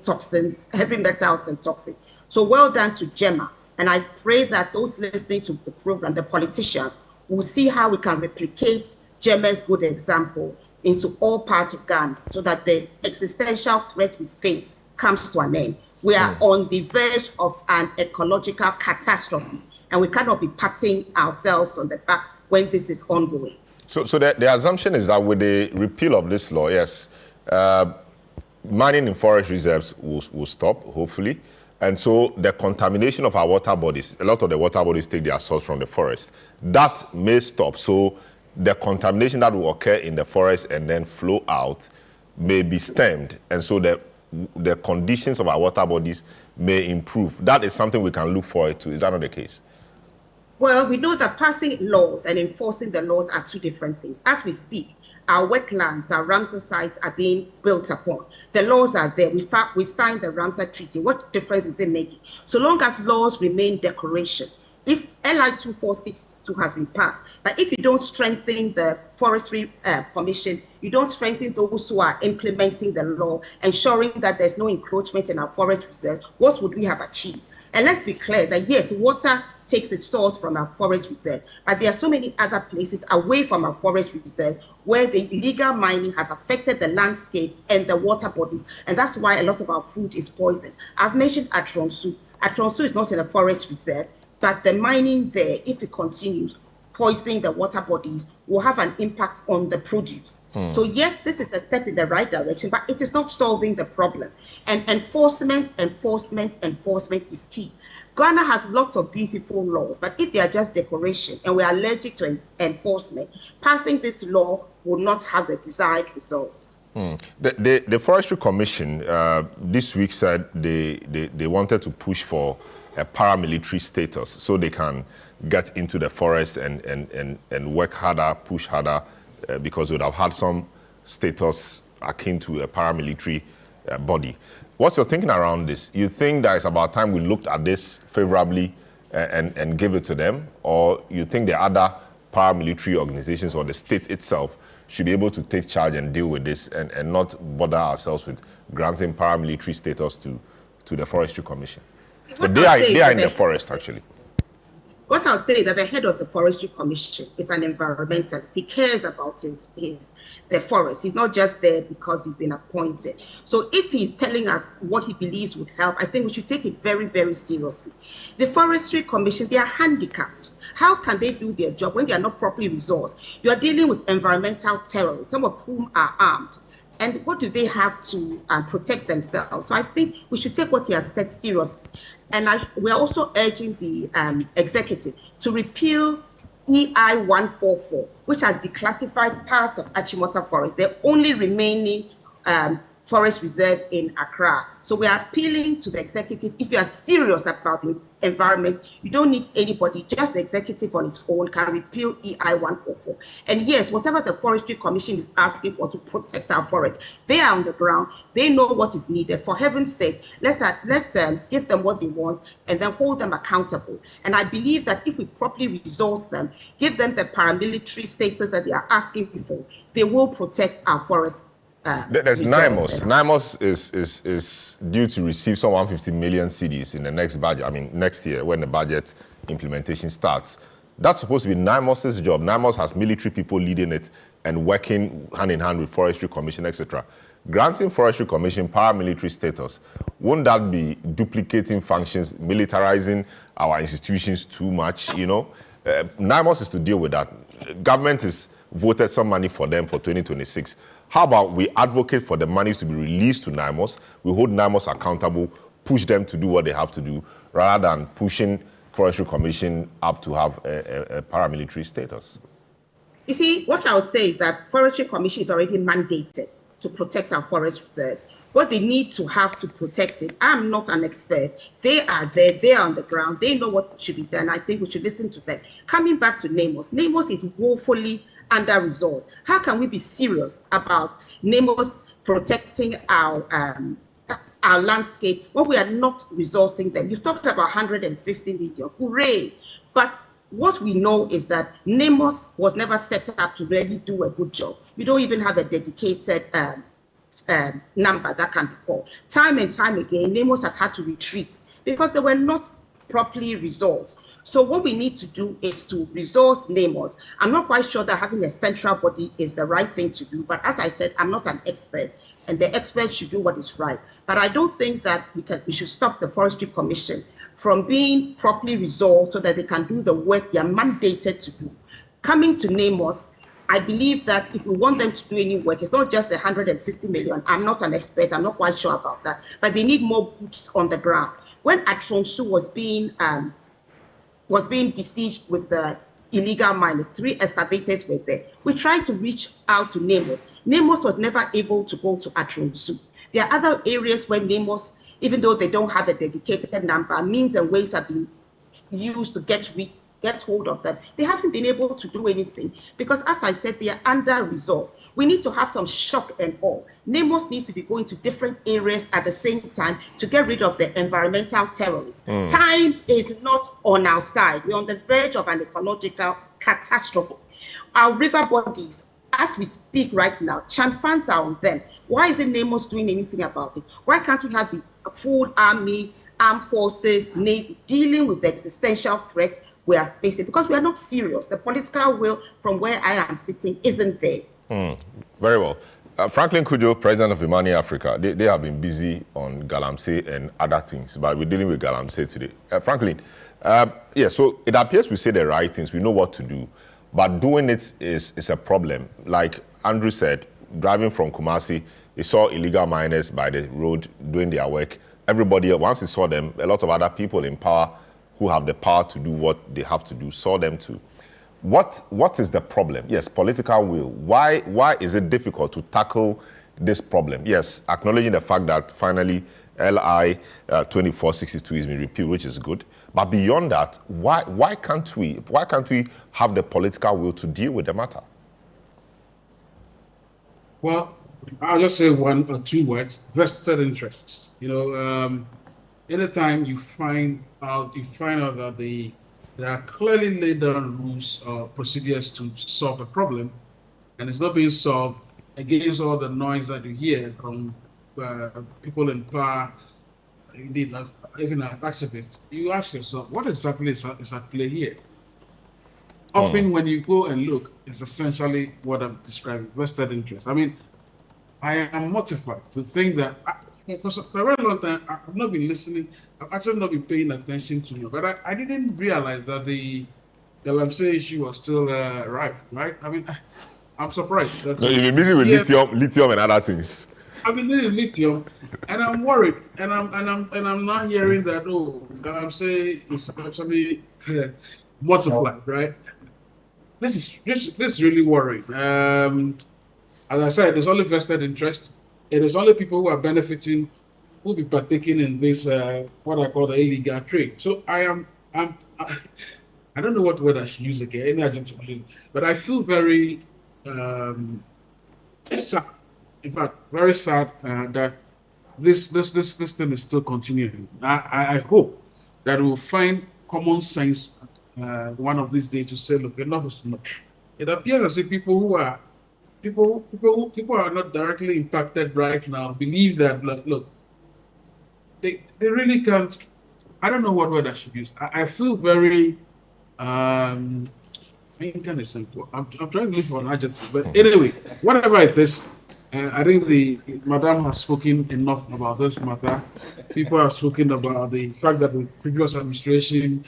metals and toxins. So well done to Gemma. And I pray that those listening to the program, the politicians, will see how we can replicate Gemma's good example into all parts of Ghana, so that the existential threat we face comes to an end. We are on the verge of an ecological catastrophe, and we cannot be patting ourselves on the back when this is ongoing. So the assumption is that with the repeal of this law, yes, mining in forest reserves will stop, hopefully. And so the contamination of our water bodies, a lot of the water bodies take their source from the forest. That may stop. So the contamination that will occur in the forest and then flow out may be stemmed. And so the conditions of our water bodies may improve. That is something we can look forward to. Is that not the case? Well, we know that passing laws and enforcing the laws are two different things. As we speak, our wetlands, our Ramsar sites are being built upon. The laws are there. We signed the Ramsar Treaty. What difference is it making? So long as laws remain decoration. If LI 2462 has been passed, but if you don't strengthen the Forestry Commission, you don't strengthen those who are implementing the law, ensuring that there's no encroachment in our forest reserves, what would we have achieved? And let's be clear that yes, water takes its source from our forest reserve, but there are so many other places away from our forest reserves where the illegal mining has affected the landscape and the water bodies, and that's why a lot of our food is poisoned. I've mentioned Atronsu. Atronsu is not in a forest reserve, but the mining there, if it continues, poisoning the water bodies, will have an impact on the produce. So yes, this is a step in the right direction, but it is not solving the problem. And enforcement is key. Ghana has lots of beautiful laws, but if they are just decoration and we are allergic to enforcement, passing this law will not have the desired results. The Forestry Commission this week said they wanted to push for a paramilitary status so they can get into the forest and work harder, push harder, because they would have had some status akin to a paramilitary body. What's your thinking around this? You think that it's about time we looked at this favorably and give it to them? Or you think the other paramilitary organizations or the state itself should be able to take charge and deal with this and not bother ourselves with granting paramilitary status to the Forestry Commission? But they are in the forest, actually. What I would say is that the head of the Forestry Commission is an environmentalist. He cares about the forest. He's not just there because he's been appointed. So if he's telling us what he believes would help, I think we should take it very, very seriously. The Forestry Commission, they are handicapped. How can they do their job when they are not properly resourced? You are dealing with environmental terrorists, some of whom are armed. And what do they have to protect themselves? So I think we should take what he has said seriously. And we are also urging the executive to repeal EI 144, which has declassified parts of Achimota Forest, the only remaining forest reserve in Accra. So we are appealing to the executive. If you are serious about the environment, you don't need anybody, just the executive on its own can repeal EI 144. And yes, whatever the Forestry Commission is asking for to protect our forest, they are on the ground, they know what is needed. For heaven's sake, let's give them what they want and then hold them accountable. And I believe that if we properly resource them, give them the paramilitary status that they are asking for, they will protect our forests. There's NIMOS. NIMOS is due to receive some 150 million cedis in the next budget. I mean, next year when the budget implementation starts. That's supposed to be NIMOS's job. NIMOS has military people leading it and working hand in hand with Forestry Commission, etc. Granting Forestry Commission paramilitary status, won't that be duplicating functions, militarizing our institutions too much? You know, NIMOS is to deal with that. Government has voted some money for them for 2026. How about we advocate for the money to be released to NIMOS, we hold NIMOS accountable, push them to do what they have to do, rather than pushing Forestry Commission up to have a paramilitary status? You see, what I would say is that Forestry Commission is already mandated to protect our forest reserves. What they need to have to protect it, I'm not an expert. They are there, they are on the ground, they know what should be done. I think we should listen to them. Coming back to NIMOS, NIMOS is woefully under-resourced. How can we be serious about NIMOS protecting our landscape when we are not resourcing them? You've talked about 150 million, hooray! But what we know is that NIMOS was never set up to really do a good job. You don't even have a dedicated number that can be called. Time and time again, NIMOS has had to retreat because they were not properly resourced. So what we need to do is to resource NIMOS. I'm not quite sure that having a central body is the right thing to do, but as I said, I'm not an expert, and the experts should do what is right. But I don't think that we should stop the Forestry Commission from being properly resolved so that they can do the work they are mandated to do. Coming to NIMOS, I believe that if we want them to do any work, it's not just the 150 million. I'm not an expert, I'm not quite sure about that, but they need more boots on the ground. When Atronsu was being besieged with the illegal miners, 3 excavators were there. We tried to reach out to NIMOS. NIMOS was never able to go to Atronsu. There are other areas where NIMOS, even though they don't have a dedicated number, means and ways have been used to get hold of them. They haven't been able to do anything because, as I said, they are under-resolved. We need to have some shock and awe. NIMOS needs to be going to different areas at the same time to get rid of the environmental terrorists. Time is not on our side. We're on the verge of an ecological catastrophe. Our river bodies, as we speak right now, Chanfans are on them. Why isn't NIMOS doing anything about it? Why can't we have the full army, armed forces, Navy dealing with the existential threat we are facing? Because we are not serious. The political will from where I am sitting isn't there. Very well. Franklin Kujo, president of Imani Africa, they have been busy on Galamsey and other things, but we're dealing with Galamsey today. Franklin, yeah, so it appears we say the right things, we know what to do, but doing it is a problem. Like Andrew said, driving from Kumasi, he saw illegal miners by the road doing their work. Everybody, once he saw them, a lot of other people in power who have the power to do what they have to do saw them too. What is the problem? Yes, political will. Why is it difficult to tackle this problem? Yes, acknowledging the fact that finally LI 2462 is being repealed, which is good. But beyond that, why can't we have the political will to deal with the matter? Well, I'll just say 1 or 2 words: vested interests. You know, anytime you find out that there are clearly laid down rules or procedures to solve a problem, and it's not being solved against all the noise that you hear from people in power, indeed, even activists. You ask yourself, what exactly is at play here? Often when you go and look, it's essentially what I'm describing, vested interest. I mean, I am mortified to think that for a very long time, I've not been listening. I've actually not been paying attention to you, but I didn't realize that the Galamsey issue was still ripe, right? I mean, I'm surprised. That you've been busy with lithium and other things. I've been doing lithium, and I'm worried, and I'm not hearing that. Oh, Galamsey is actually multiplied, right? This is really worrying. As I said, there's only vested interest. It is only people who are benefiting who will be partaking in this what I call the illegal trade. So I don't know what word I should use again, any adjective, but I feel very sad. In fact, very sad that this thing is still continuing. I hope that we'll find common sense one of these days to say, look, enough is enough. It appears as if people who are not directly impacted right now believe that look, they really can't. I don't know what word I should use. I feel very kind of simple. I'm trying to look for an adjective, but anyway, whatever it is, I think the Madam has spoken enough about this matter. People have spoken about the fact that the previous administration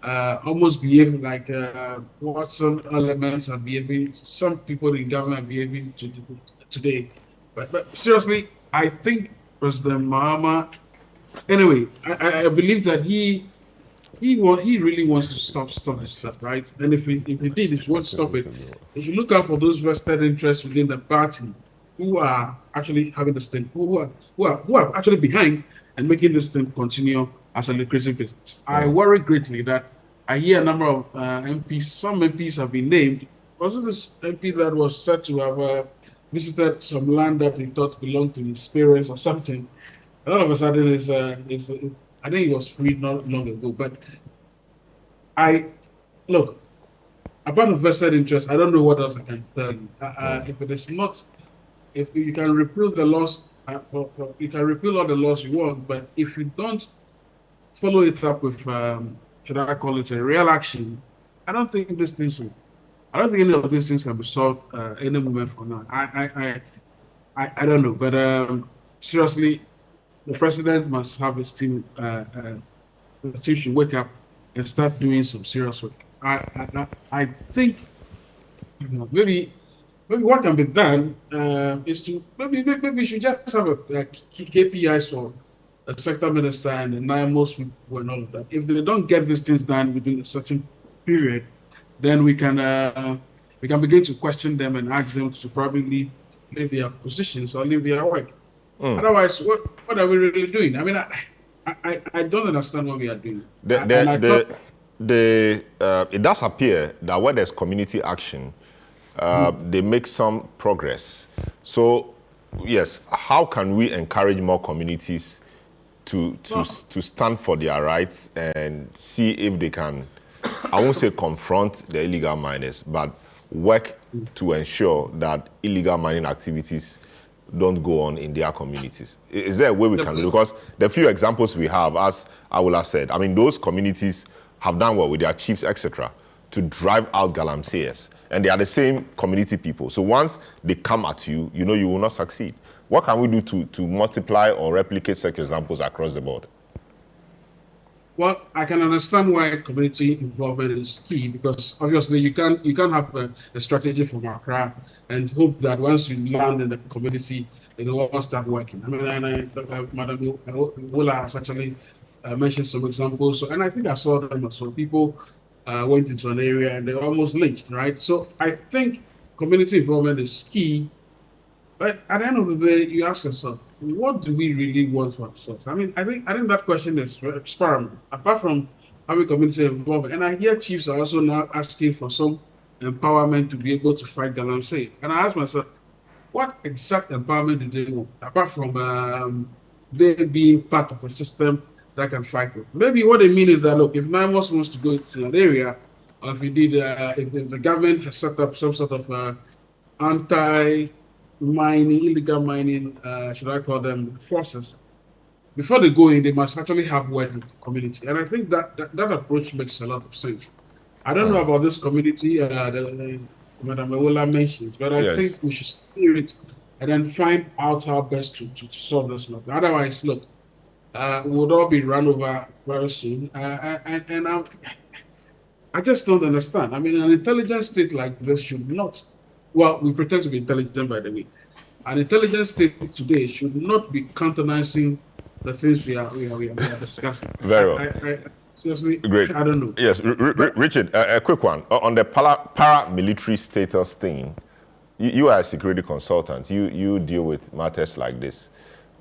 almost behaved like what some elements are behaving, some people in government are behaving today. But seriously, I think President Mahama, anyway, I believe that he really wants to stop this stuff, right? And if he did, if he wants to stop it, if you look out for those vested interests within the party who are actually having this thing, who are actually behind and making this thing continue as a lucrative business. I worry greatly that I hear a number of MPs, some MPs have been named. Wasn't this MP that was said to have visited some land that he thought belonged to his parents or something? And all of a sudden, I think he was freed not long ago. But look, about the vested interest, I don't know what else I can tell you. If it is not, if you can repeal the laws, you can repeal all the laws you want, but if you don't follow it up with, should I call it a real action, I don't think any of these things can be solved any moment from now. I don't know, but seriously, the president must have his team. The team should wake up and start doing some serious work. I think maybe what can be done is to maybe we should just have a KPIs for the sector minister and the most people and all of that. If they don't get these things done within a certain period, then we can begin to question them and ask them to probably leave their positions or leave their work. Otherwise, what are we really doing? I mean, I don't understand what we are doing. It does appear that where there's community action, they make some progress. So, yes, how can we encourage more communities to stand for their rights and see if they can, I won't say confront the illegal miners, but work to ensure that illegal mining activities don't go on in their communities? Is there a way we can do? Because the few examples we have, as Awula said, I mean, those communities have done well with their chiefs, etc., to drive out Galamseyers. And they are the same community people. So once they come at you, you know you will not succeed. What can we do to multiply or replicate such examples across the board? Well, I can understand why community involvement is key, because obviously you can't have a strategy from Accra and hope that once you land in the community, it will all start working. I mean, Madam Wola has actually mentioned some examples, and I think I saw them. So people went into an area and they were almost lynched, right? So I think community involvement is key. But at the end of the day, you ask yourself, what do we really want for ourselves? I mean, I think that question is paramount. Apart from having community involvement, and I hear chiefs are also now asking for some empowerment to be able to fight Galamsey. And I ask myself, what exact empowerment do they want? Apart from they being part of a system that can fight it. Maybe what they mean is that, look, if NIMOS wants to go to an area, or if if the government has set up some sort of anti-mining, illegal mining, should I call them forces, before they go in, they must actually have word with the community. And I think that approach makes a lot of sense. I don't know about this community Madam Ewola mentions, but I think we should steer it and then find out how best to solve this matter. Otherwise, look, we would all be run over very soon. And I just don't understand. I mean, an intelligent state like this should not, well, we pretend to be intelligent, by the way. An intelligent state today should not be countenancing the things we are discussing. Very well. Seriously, great. I don't know. Yes, Richard, a quick one. On the paramilitary status thing, you are a security consultant. You deal with matters like this.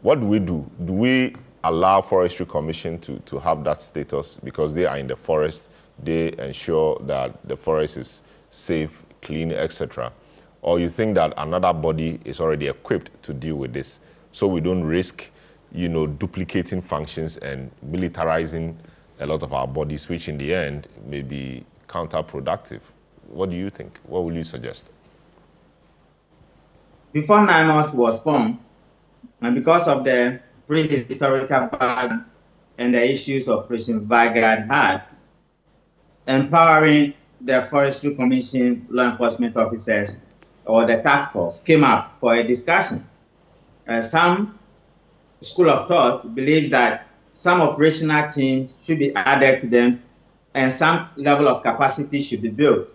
What do we do? Do we allow Forestry Commission to have that status because they are in the forest? They ensure that the forest is safe, clean, etc. Or you think that another body is already equipped to deal with this, so we don't risk, duplicating functions and militarizing a lot of our bodies, which in the end may be counterproductive? What do you think? What will you suggest? Before NIMOS was formed, and because of the prehistorical background and the issues Operation Vanguard had, empowering the Forestry Commission law enforcement officers or the task force came up for a discussion. Some school of thought believe that some operational teams should be added to them and some level of capacity should be built.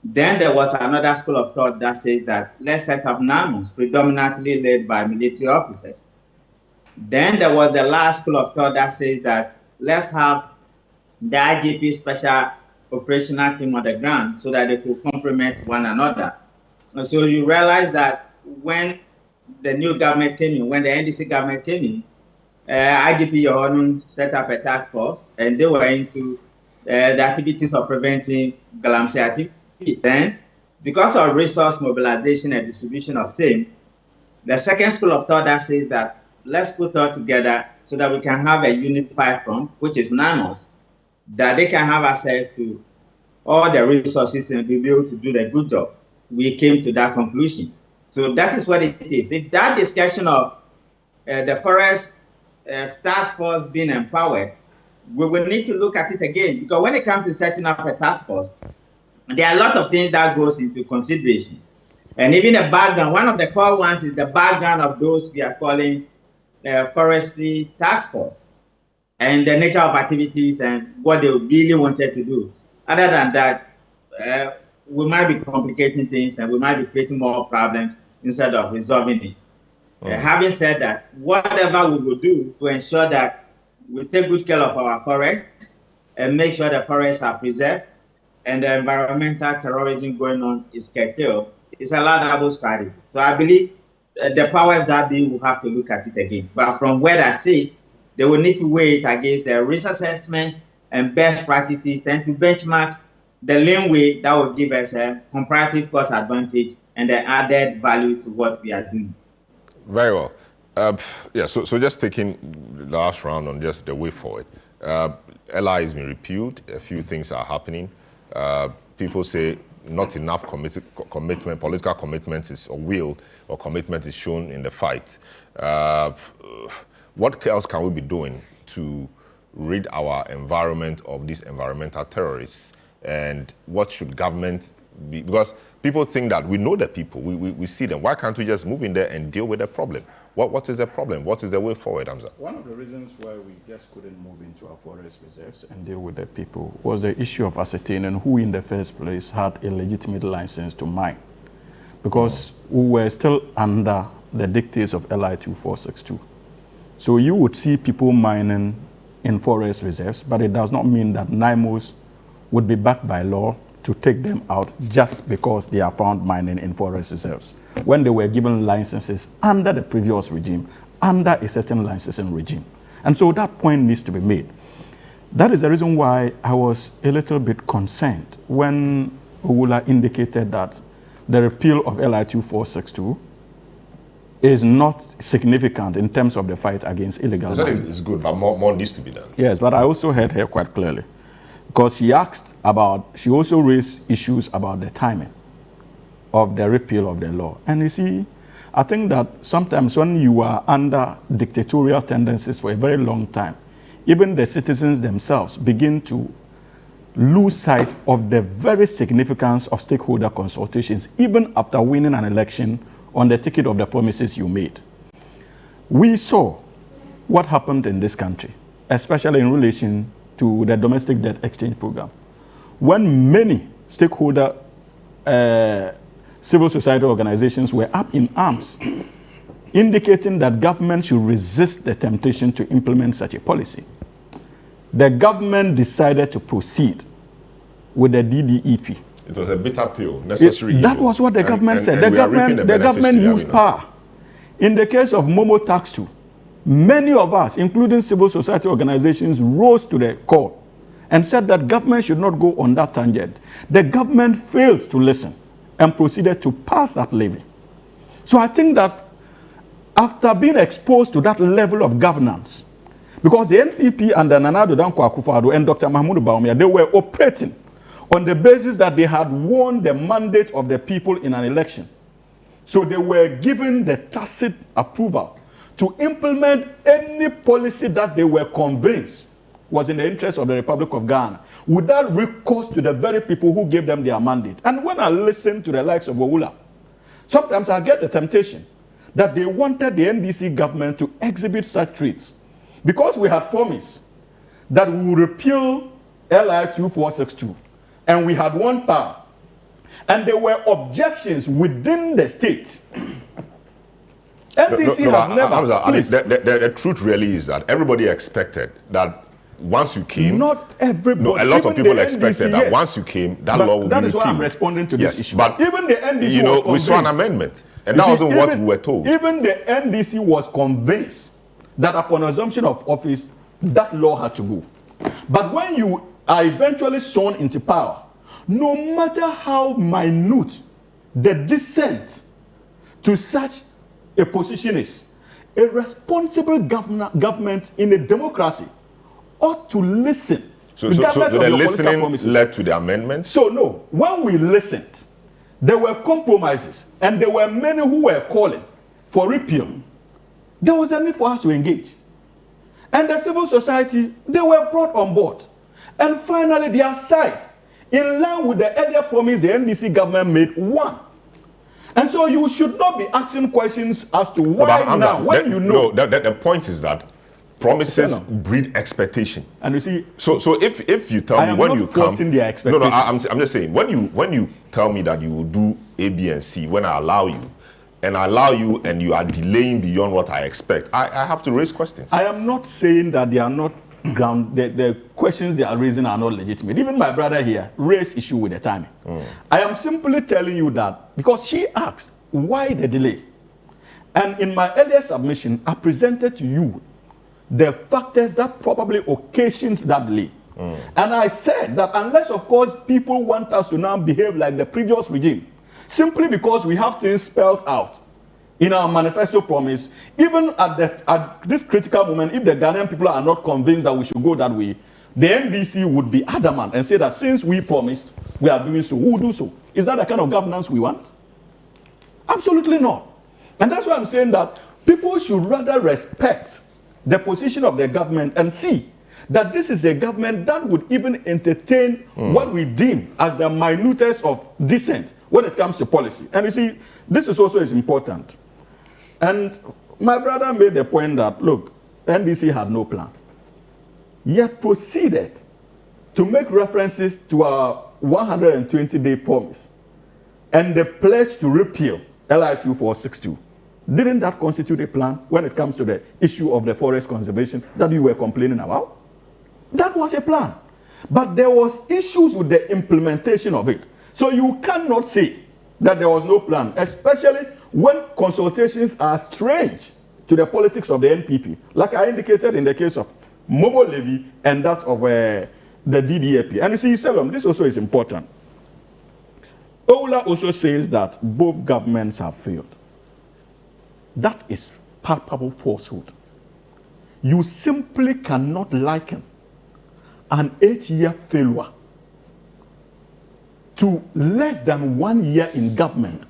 Then there was another school of thought that says that let's set up NAMOs, predominantly led by military officers. Then there was the last school of thought that says that let's have the IGP special operational team on the ground so that they could complement one another. And so you realize that when the new government came in, when the NDC government came in, IGP Yohanun set up a task force and they were into the activities of preventing Galamsey activities. And because of resource mobilization and distribution of same, the second school of thought that says that let's put all together so that we can have a unified front, which is NAMOs, that they can have access to all the resources and be able to do the good job. We came to that conclusion. So that is what it is. If that discussion of the forest task force being empowered, we will need to look at it again, because when it comes to setting up a task force, there are a lot of things that goes into considerations. And even the background, one of the core ones is the background of those we are calling forestry task force, and the nature of activities and what they really wanted to do. Other than that, we might be complicating things and we might be creating more problems instead of resolving it. Having said that, whatever we will do to ensure that we take good care of our forests and make sure the forests are preserved and the environmental terrorism going on is curtailed, it's a laudable strategy. So I believe the powers that be will have to look at it again. But from where I see, they will need to weigh it against the risk assessment and best practices and to benchmark the leeway that will give us a comparative cost advantage and the added value to what we are doing. Very well. Yeah, so just taking the last round on just the way forward. LI has been repealed. A few things are happening. People say not enough commitment, political commitment is, or will or commitment is shown in the fight. What else can we be doing to rid our environment of these environmental terrorists? And what should government be? Because people think that we know the people, we see them. Why can't we just move in there and deal with the problem? What is the problem? What is the way forward, Hamza? One of the reasons why we just couldn't move into our forest reserves and deal with the people was the issue of ascertaining who in the first place had a legitimate license to mine. Because we were still under the dictates of LI 2462. So you would see people mining in forest reserves, but it does not mean that NIMOs would be backed by law to take them out just because they are found mining in forest reserves, when they were given licenses under the previous regime, under a certain licensing regime. And so that point needs to be made. That is the reason why I was a little bit concerned when Owula indicated that the repeal of LI 2462 is not significant in terms of the fight against illegal mining. It's good, but more needs to be done. Yes, but I also heard her quite clearly, because she also raised issues about the timing of the repeal of the law. And you see, I think that sometimes when you are under dictatorial tendencies for a very long time, even the citizens themselves begin to lose sight of the very significance of stakeholder consultations, even after winning an election on the ticket of the promises you made. We saw what happened in this country, especially in relation to the domestic debt exchange program, when many stakeholder civil society organizations were up in arms, indicating that government should resist the temptation to implement such a policy. The government decided to proceed with the DDEP. It was a bitter pill, necessary. That was what the government said. The government used power. In the case of Momo Tax 2, many of us, including civil society organizations, rose to the call and said that government should not go on that tangent. The government failed to listen and proceeded to pass that levy. So I think that after being exposed to that level of governance, because the NPP under Nana Addo Dankwa Akufo-Addo and Dr. Mahmoud Bawumia, they were operating on the basis that they had won the mandate of the people in an election. So they were given the tacit approval to implement any policy that they were convinced was in the interest of the Republic of Ghana, without recourse to the very people who gave them their mandate. And when I listened to the likes of Owula, Sometimes I get the temptation that they wanted the NDC government to exhibit such traits because we had promised that we will repeal LI 2462 and we had won power. And there were objections within the state. NDC has never. I mean, the truth really is that everybody expected that once you came. Not everybody. No, a lot of people expected that once you came, that law would be repealed. That is why I'm responding to this issue. But even the NDC you know, was convinced. we saw an amendment, and that wasn't what we were told. Even the NDC was convinced that upon assumption of office, that law had to go. But when you are eventually sworn into power, no matter how minute the dissent to such a position is, a responsible government in a democracy ought to listen. So the listening led to the amendment? So no, when we listened, there were compromises, and there were many who were calling for repeal. There was a need for us to engage. And the civil society, they were brought on board. And finally, their side, in line with the earlier promise the NDC government made, won. And so you should not be asking questions as to why now, when you know. No, the point is that promises breed expectation. And you see, so if you tell me when you come, their expectation. no, I'm just saying when you tell me that you will do A, B, and C, when I allow you, and you are delaying beyond what I expect, I have to raise questions. I am not saying that they are not the questions they are raising are not legitimate. Even my brother here raised issue with the timing. I am simply telling you that because she asked why the delay, and in my earlier submission I presented to you the factors that probably occasioned that delay. And I said that unless of course people want us to now behave like the previous regime, simply because we have things spelled out in our manifesto promise, even at this critical moment, if the Ghanaian people are not convinced that we should go that way, the NDC would be adamant and say that since we promised, we are doing so, we will do so. Is that the kind of governance we want? Absolutely not. And that's why I'm saying that people should rather respect the position of the government and see that this is a government that would even entertain what we deem as the minutest of dissent when it comes to policy. And you see, this is also important. And my brother made the point that, look, NDC had no plan, yet proceeded to make references to our 120-day promise and the pledge to repeal LI 2462. Didn't that constitute a plan when it comes to the issue of the forest conservation that you were complaining about? That was a plan. But there was issues with the implementation of it. So you cannot say that there was no plan, especially when consultations are strange to the politics of the NPP, like I indicated in the case of Momo Levy and that of the DDAP. And you see, Salom, this also is important. Ola also says that both governments have failed. That is palpable falsehood. You simply cannot liken an 8-year failure to less than 1 year in government.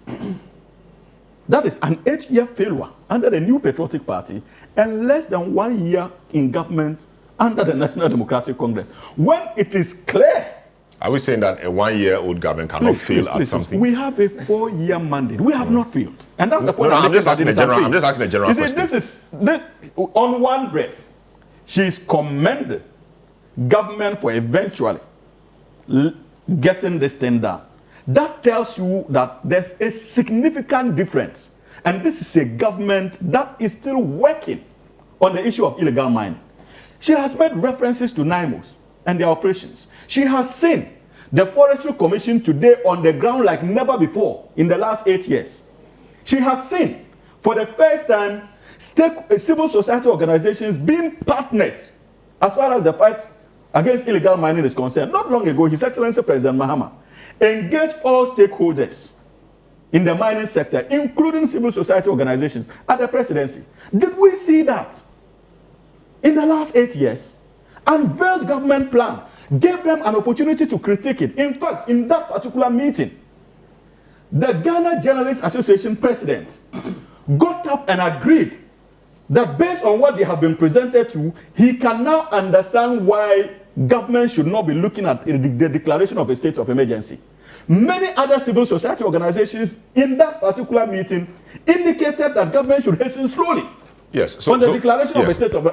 That is an 8-year failure under the New Patriotic Party and less than 1 year in government under the National Democratic Congress. When it is clear. Are we saying that a 1-year-old government cannot fail at something? We have a 4-year mandate. We have not failed. And that's the point. I'm just asking a general question. This on one breath, she's commended government for eventually getting this thing done. That tells you that there's a significant difference. And this is a government that is still working on the issue of illegal mining. She has made references to NIMOs and their operations. She has seen the Forestry Commission today on the ground like never before in the last 8 years. She has seen, for the first time, civil society organizations being partners as far as the fight against illegal mining is concerned. Not long ago, His Excellency President Mahama engaged all stakeholders in the mining sector, including civil society organizations, at the presidency. Did we see that in the last 8 years? Unveiled government plan, gave them an opportunity to critique it. In fact, in that particular meeting, the Ghana Journalists Association president got up and agreed that based on what they have been presented to, he can now understand why government should not be looking at the declaration of a state of emergency. Many other civil society organizations in that particular meeting indicated that government should hasten slowly. Yes. So, on the declaration of a state of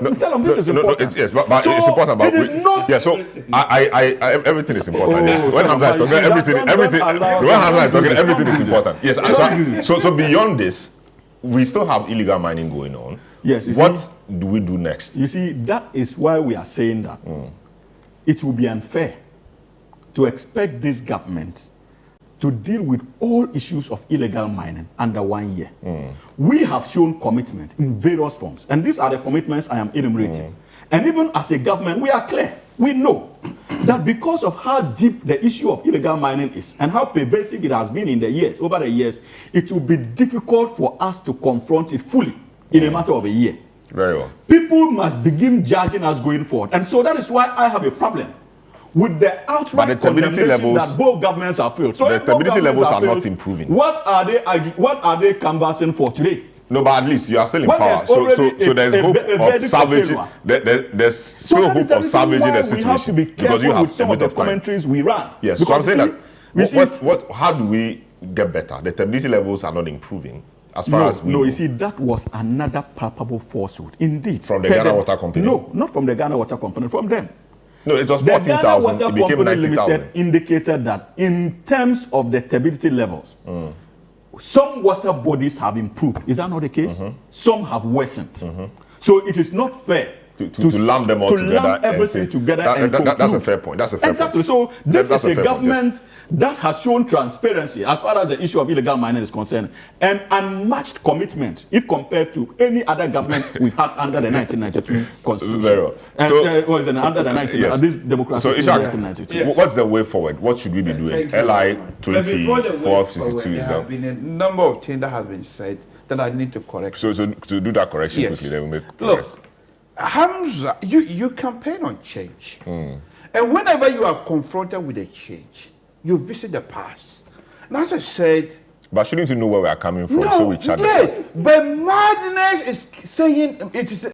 this is important. Yes, but so it's important. But it is not. Yeah. So I everything is important. Yes. When Hamza is talking, everything. When Hamza is talking, everything is important. Yes. So beyond this, we still have illegal mining going on. Yes. What do we do next? You see, that is why we are saying that it will be unfair to expect this government to deal with all issues of illegal mining under 1 year. We have shown commitment in various forms, and these are the commitments I am enumerating. And even as a government, we are clear. We know that because of how deep the issue of illegal mining is and how pervasive it has been in the years, over the years, it will be difficult for us to confront it fully in a matter of a year. Very well. People must begin judging us going forward. And so that is why I have a problem with the outright condemnation that both governments have failed. So the stability levels are not improving. What are they canvassing for today? No, but at least you are still in power. So there's hope of salvaging. There's still hope of salvaging the situation. We have to be careful with some of the commentaries we run. Yes, so I'm saying that how do we get better? The stability levels are not improving. As far as we know. You see, that was another palpable falsehood. Indeed. From the Ghana Water Company? No, not from the Ghana Water Company, from them. No, it was 14,000, it became 90,000. Indicated that in terms of the stability levels, some water bodies have improved. Is that not the case? Some have worsened. So it is not fair to lump them all together. Lump everything together that's a fair point. That's a fair exactly. point. So this is a government that has shown transparency as far as the issue of illegal mining is concerned, and unmatched commitment if compared to any other government we've had under the 1992 constitution. Very well. Under the 1992 this democracy. So Ishak, what's the way forward? What should we be doing? LI 2462 there have been a number of things that have been said that I need to correct. So to do that correction quickly, then we make progress. Look, Hamza, you campaign on change. And whenever you are confronted with a change, you visit the past. And as I said... But shouldn't you know where we are coming from? No, so we chat. Yes, but madness is saying it is